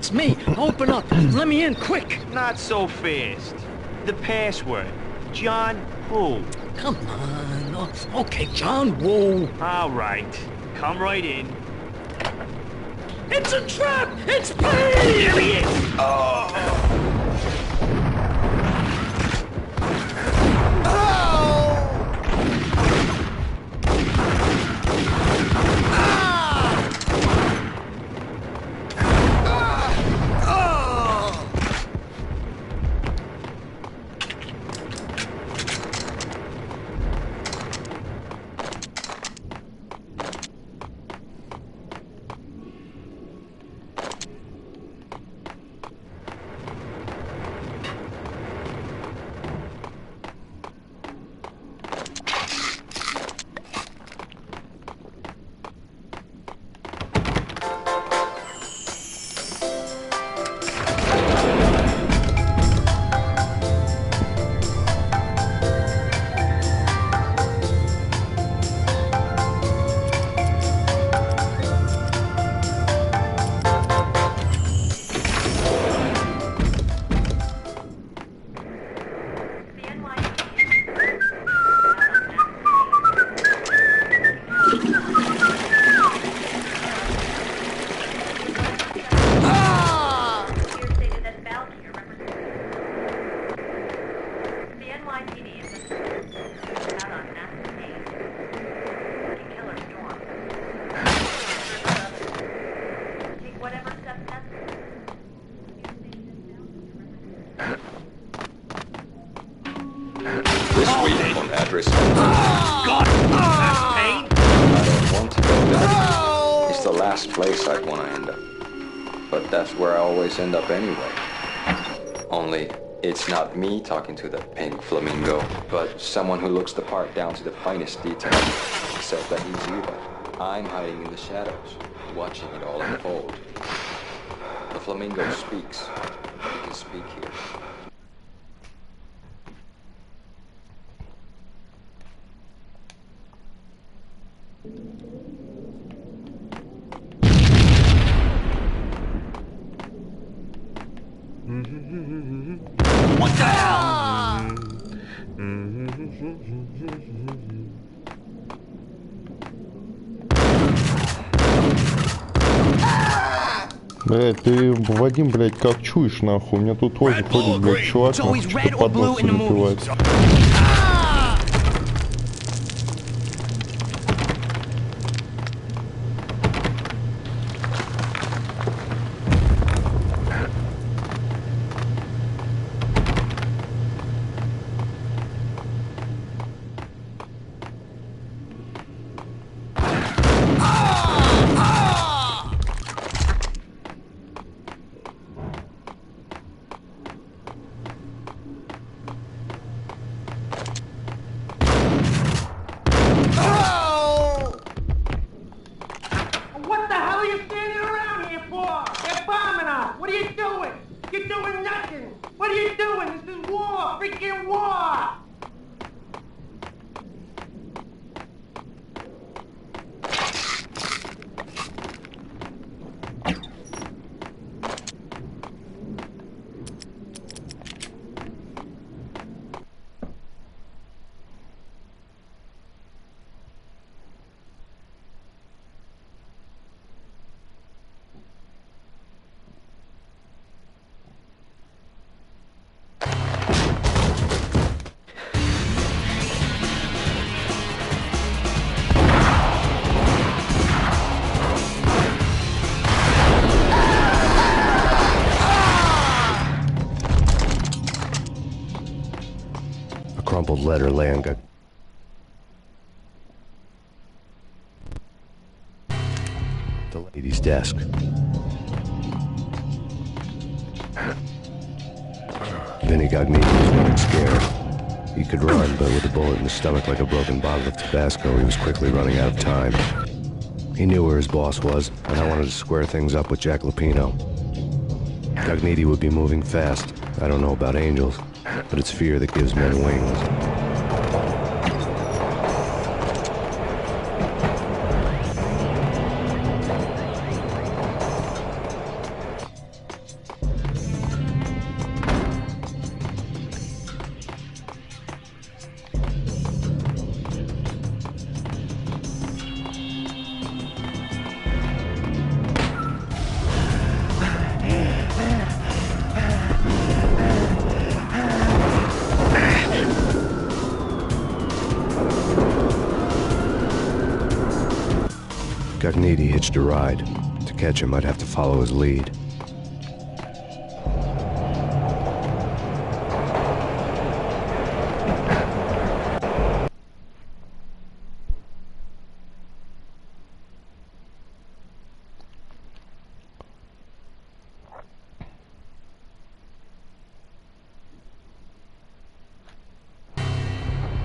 It's me. Open up. Let me in, quick. Not so fast. The password. John Woo. Come on. Oh, okay, John Woo. All right. Come right in. It's a trap! It's Payne! Here he is! Oh! This week on address. God! That's Payne! I don't want to go there. It's the last place I'd want to end up. But that's where I always end up anyway. Only, it's not me talking to the pink flamingo, but someone who looks the part down to the finest detail. Except that he's Eva. I'm hiding in the shadows, watching it all unfold. The flamingo speaks. He can speak here. What the hell? Блядь, ты, Вадим, блядь, как чуешь, нахуй? У меня тут тоже ходит, блядь, чувак, нахуй, что-то под носом напивается. Crumpled letter laying on the lady's desk. Vinny Gognitti was looking scared. He could run, but with a bullet in his stomach like a broken bottle of Tabasco, he was quickly running out of time. He knew where his boss was, and I wanted to square things up with Jack Lupino. Gognitti would be moving fast. I don't know about angels, but it's fear that gives men wings. Gognetti hitched a ride. To catch him, I'd have to follow his lead.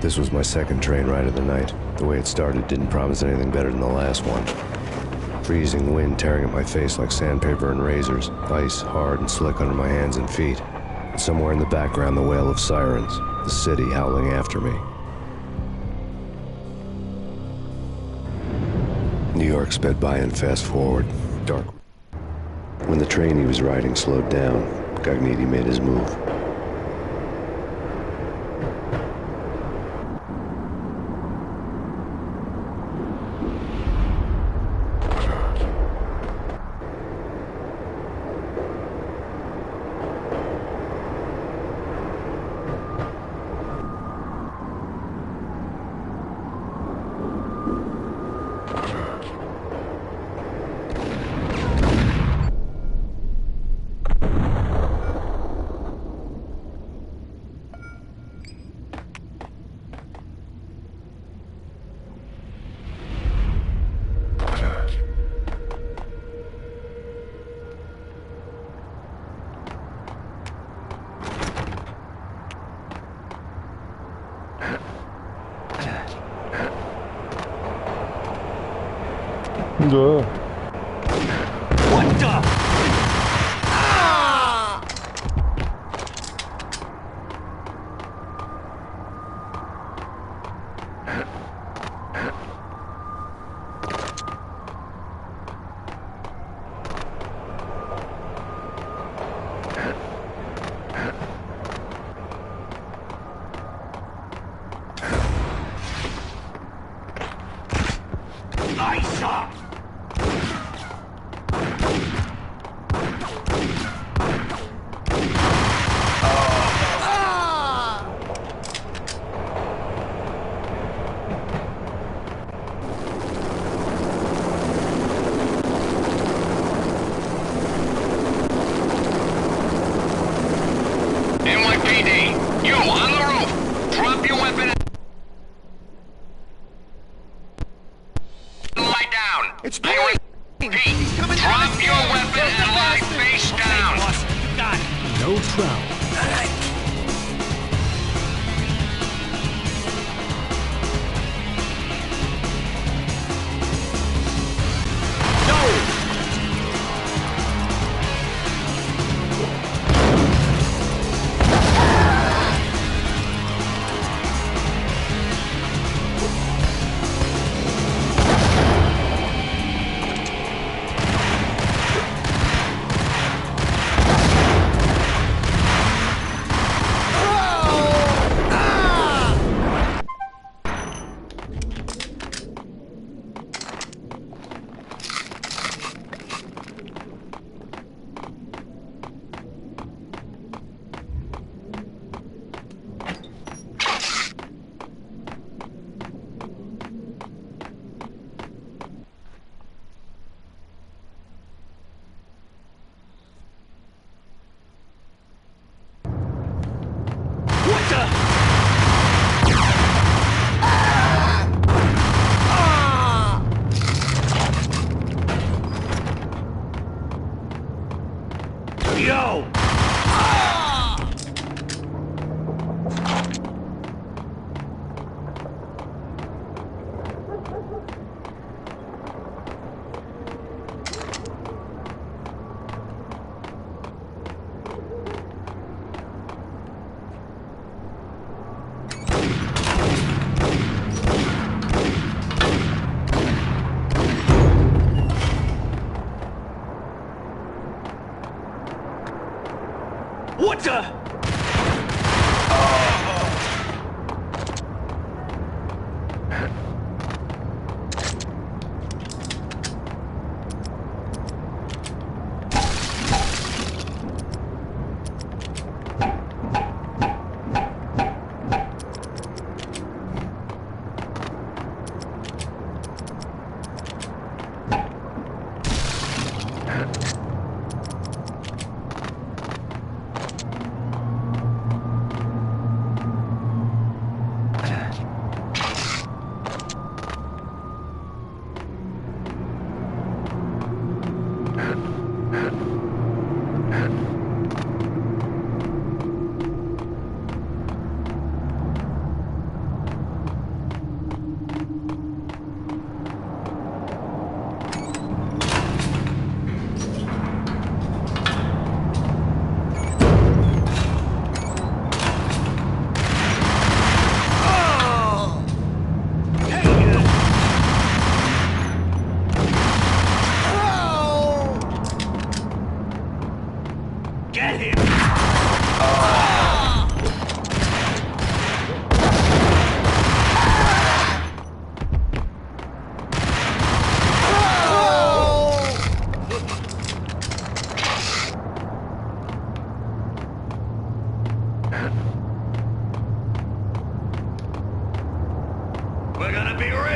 This was my second train ride of the night. The way it started didn't promise anything better than the last one. Freezing wind tearing at my face like sandpaper and razors, ice hard and slick under my hands and feet. And somewhere in the background, the wail of sirens, the city howling after me. New York sped by and fast forward, dark. When the train he was riding slowed down, Gognetti made his move. Да. What the? Nice shot! NYPD, you on the roof! Drop your weapon and lie down! It's I repeat, drop your weapon and lie face down! You got it. No trouble.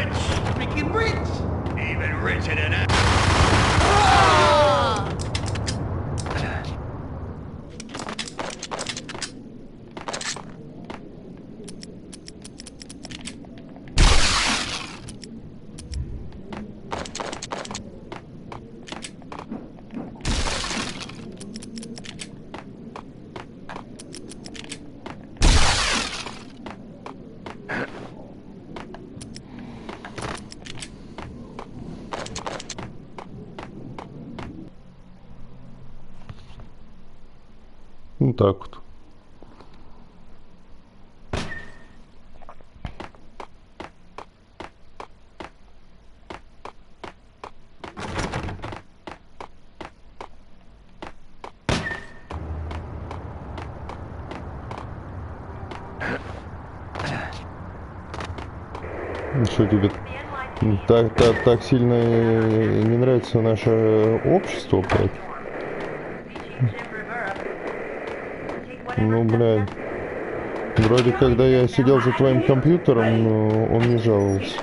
rich. Freaking rich. Even richer than that. Ну так вот. Что тебе так сильно не нравится наше общество, блядь? Ну, блядь. Вроде, когда я сидел за твоим компьютером, он не жаловался.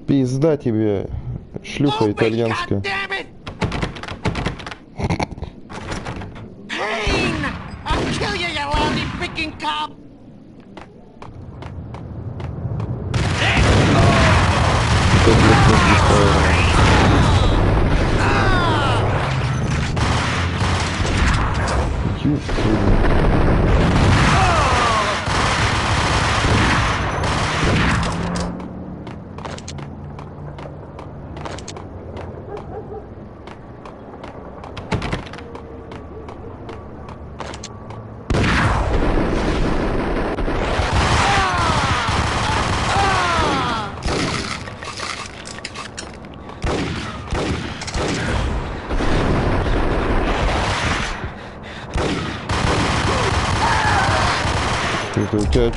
Пизда тебе, шлюха итальянская. Payne! I'll kill you, you lousy freaking cop!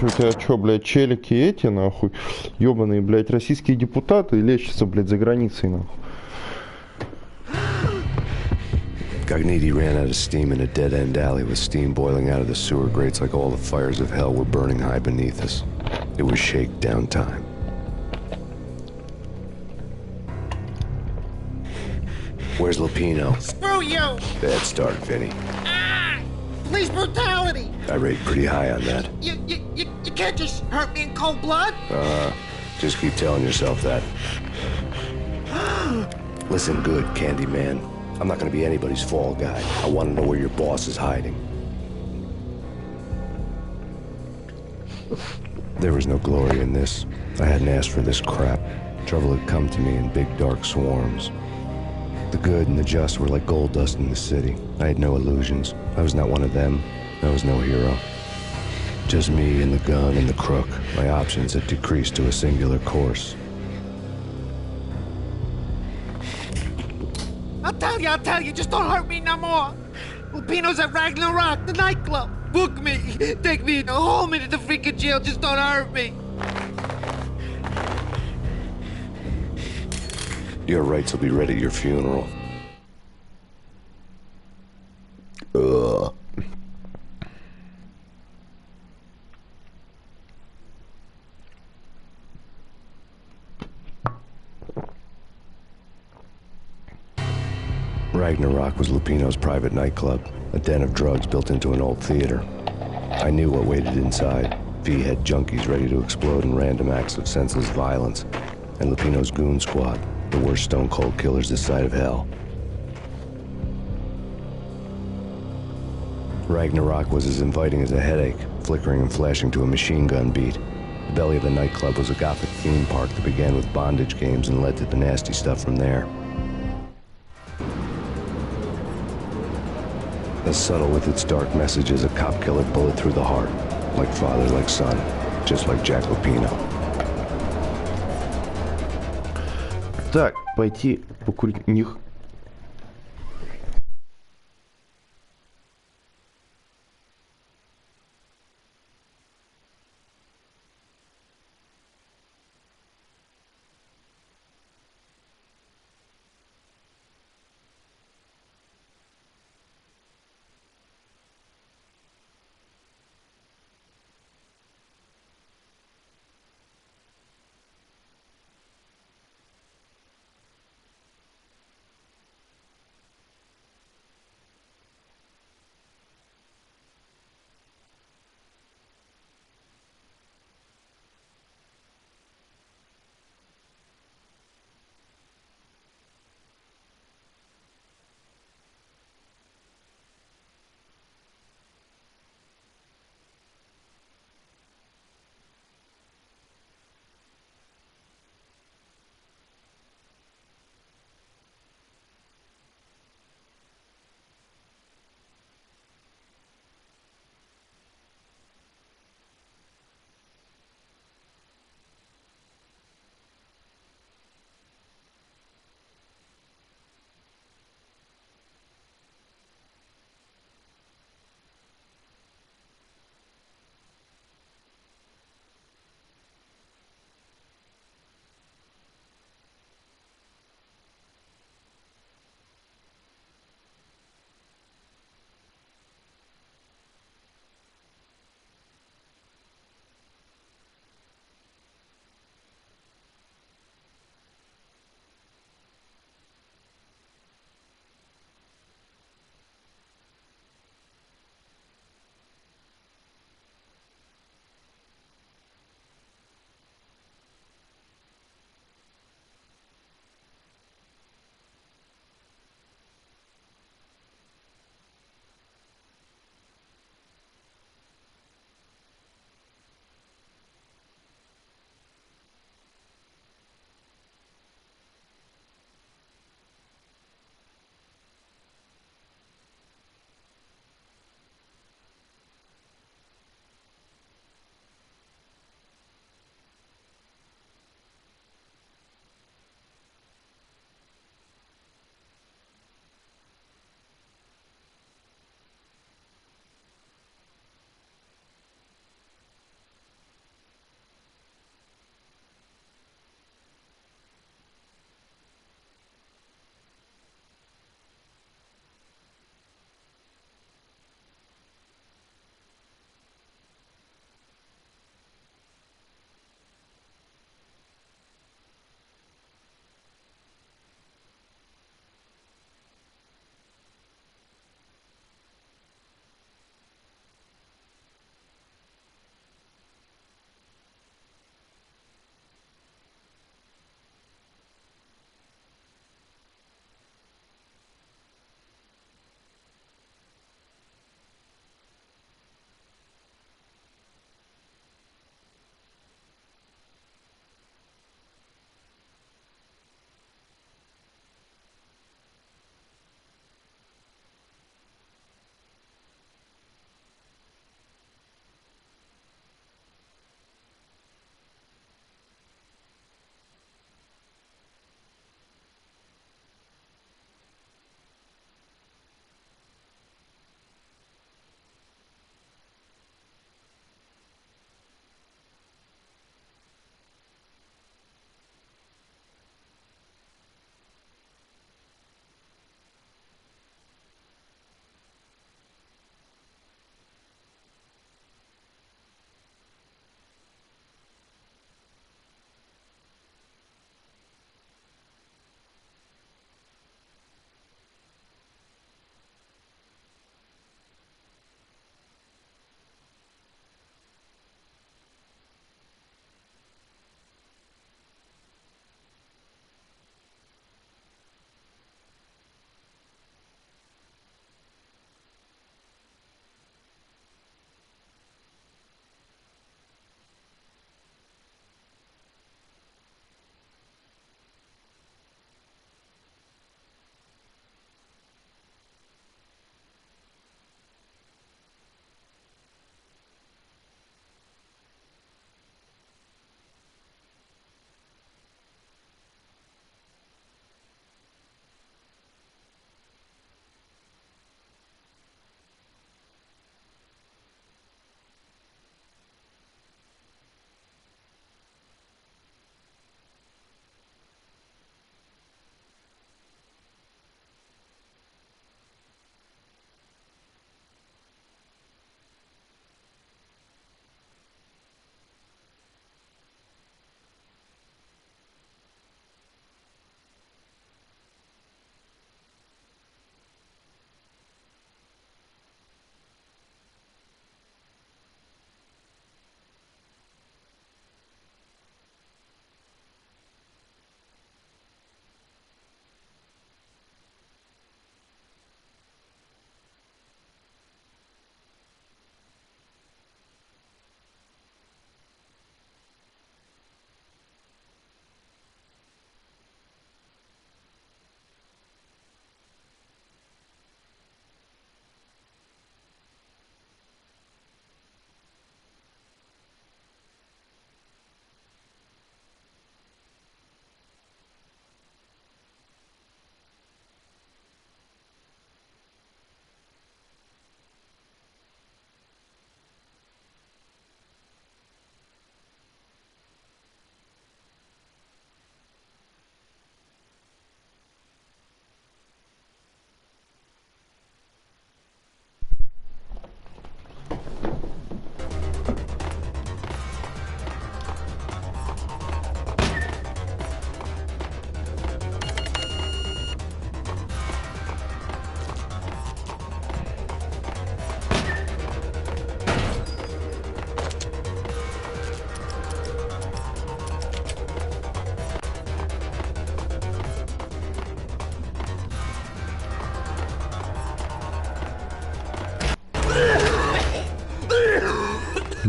У тебя что, блядь, челики эти, нахуй, ёбаные, блядь, российские депутаты лечатся, блядь, за границей, нахуй. Cogniti ran out of steam in a dead-end alley with steam boiling out of the sewer grates like all the fires of hell were burning high beneath us. It was shakedown time. Where's Lupino? Screw you! Bad start, Vinny. Police brutality! I rate pretty high on that. You can't just hurt me in cold blood? Just keep telling yourself that. Listen good, Candyman. I'm not gonna be anybody's fall guy. I want to know where your boss is hiding. There was no glory in this. I hadn't asked for this crap. Trouble had come to me in big dark swarms. The good and the just were like gold dust in the city. I had no illusions. I was not one of them. I was no hero. Just me and the gun and the crook. My options had decreased to a singular course. I'll tell you, just don't hurt me no more. Lupino's at Ragnarok, the nightclub. Book me, take me, hold me to the freaking jail, just don't hurt me. Your rights will be ready at your funeral. Ragnarok was Lupino's private nightclub, a den of drugs built into an old theater. I knew what waited inside. V-head junkies ready to explode in random acts of senseless violence. And Lupino's goon squad, the worst stone-cold killers this side of hell. Ragnarok was as inviting as a headache, flickering and flashing to a machine gun beat. The belly of the nightclub was a gothic theme park that began with bondage games and led to the nasty stuff from there. As subtle with its dark message as a cop killer bullet through the heart. Like father, like son. Just like Jack Lupino. Так, пойти покурить у них.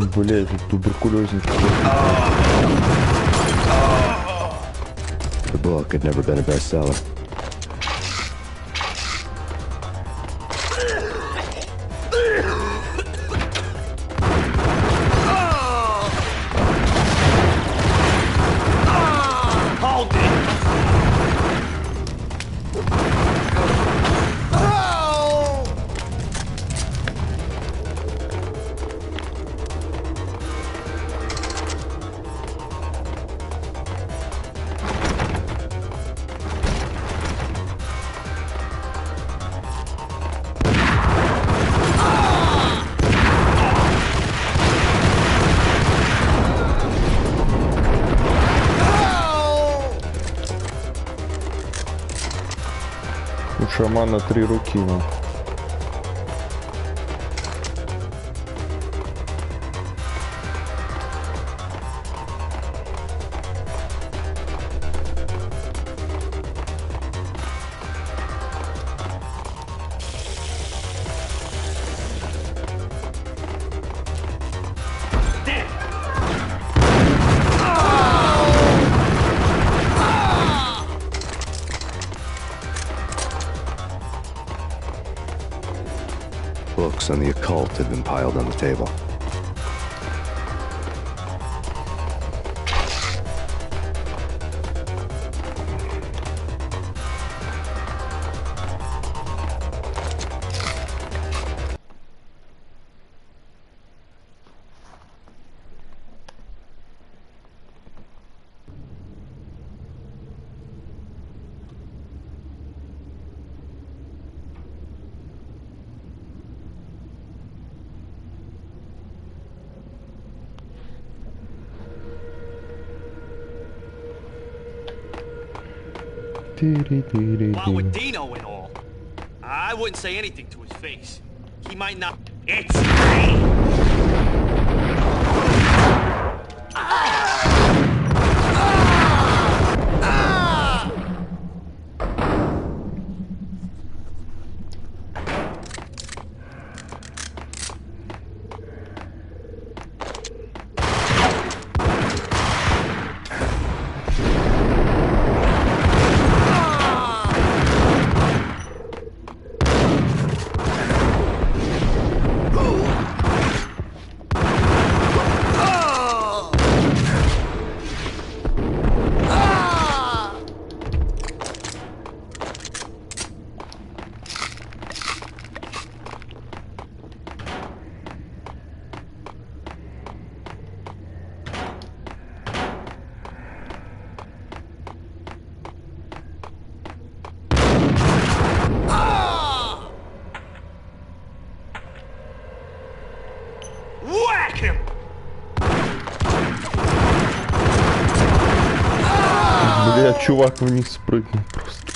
Бля, этот туберкулезник. The book had never been a bestseller. У шамана 3 руки, ну. Books on the occult had been piled on the table. Well, with Dino and all, I wouldn't say anything to his face. He might not. It's me! Whack him! Бля, чувак вниз спрыгнул просто.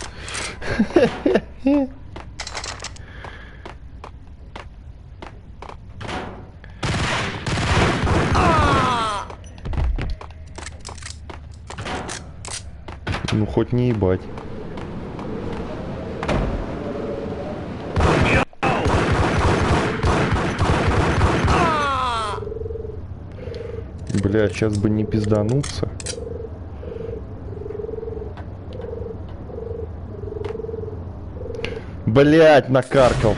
Ну хоть не ебать. Бля, сейчас бы не пиздануться. Блять, накаркал.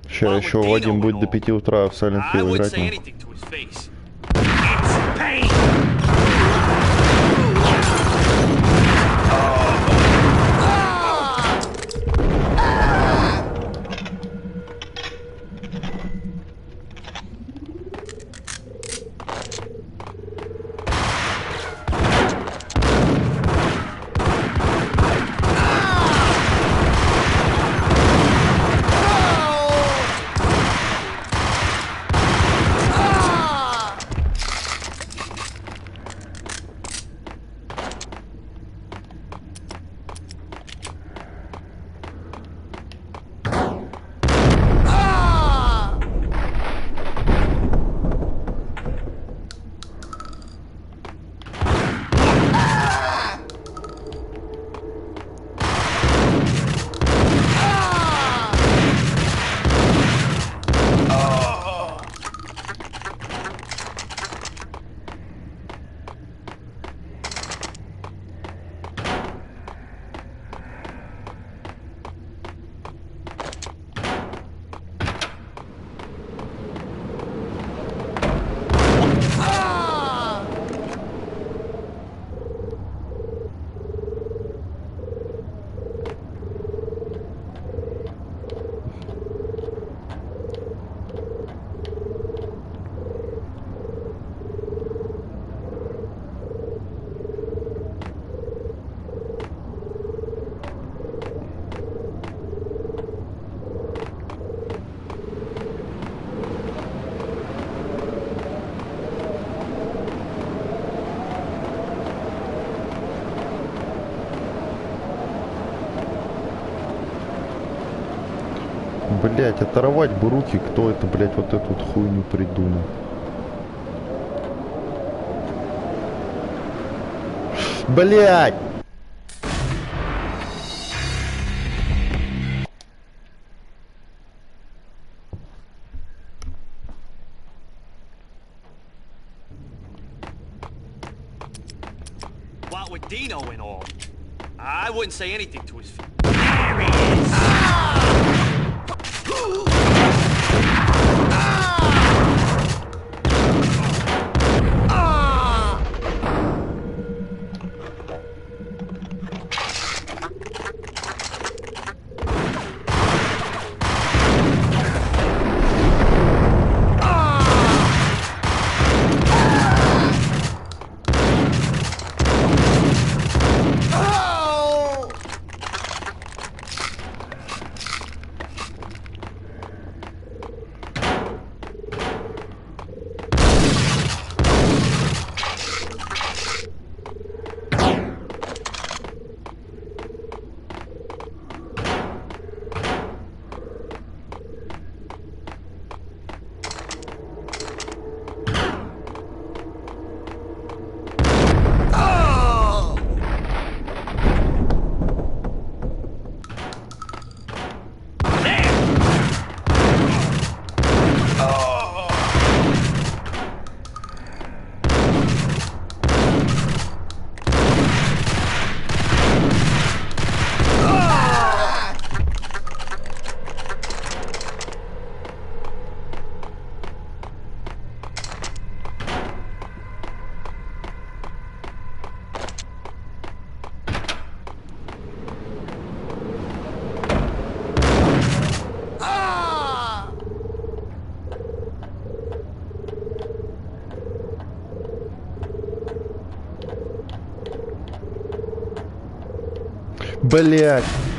Сейчас еще Вадим будет до 5 утра в Silent Hill играть. Блять, оторвать бы руки, кто это, блять, вот эту вот хуйню придумал. Блять! What with Dino and all, I wouldn't say anything to his face. Блять!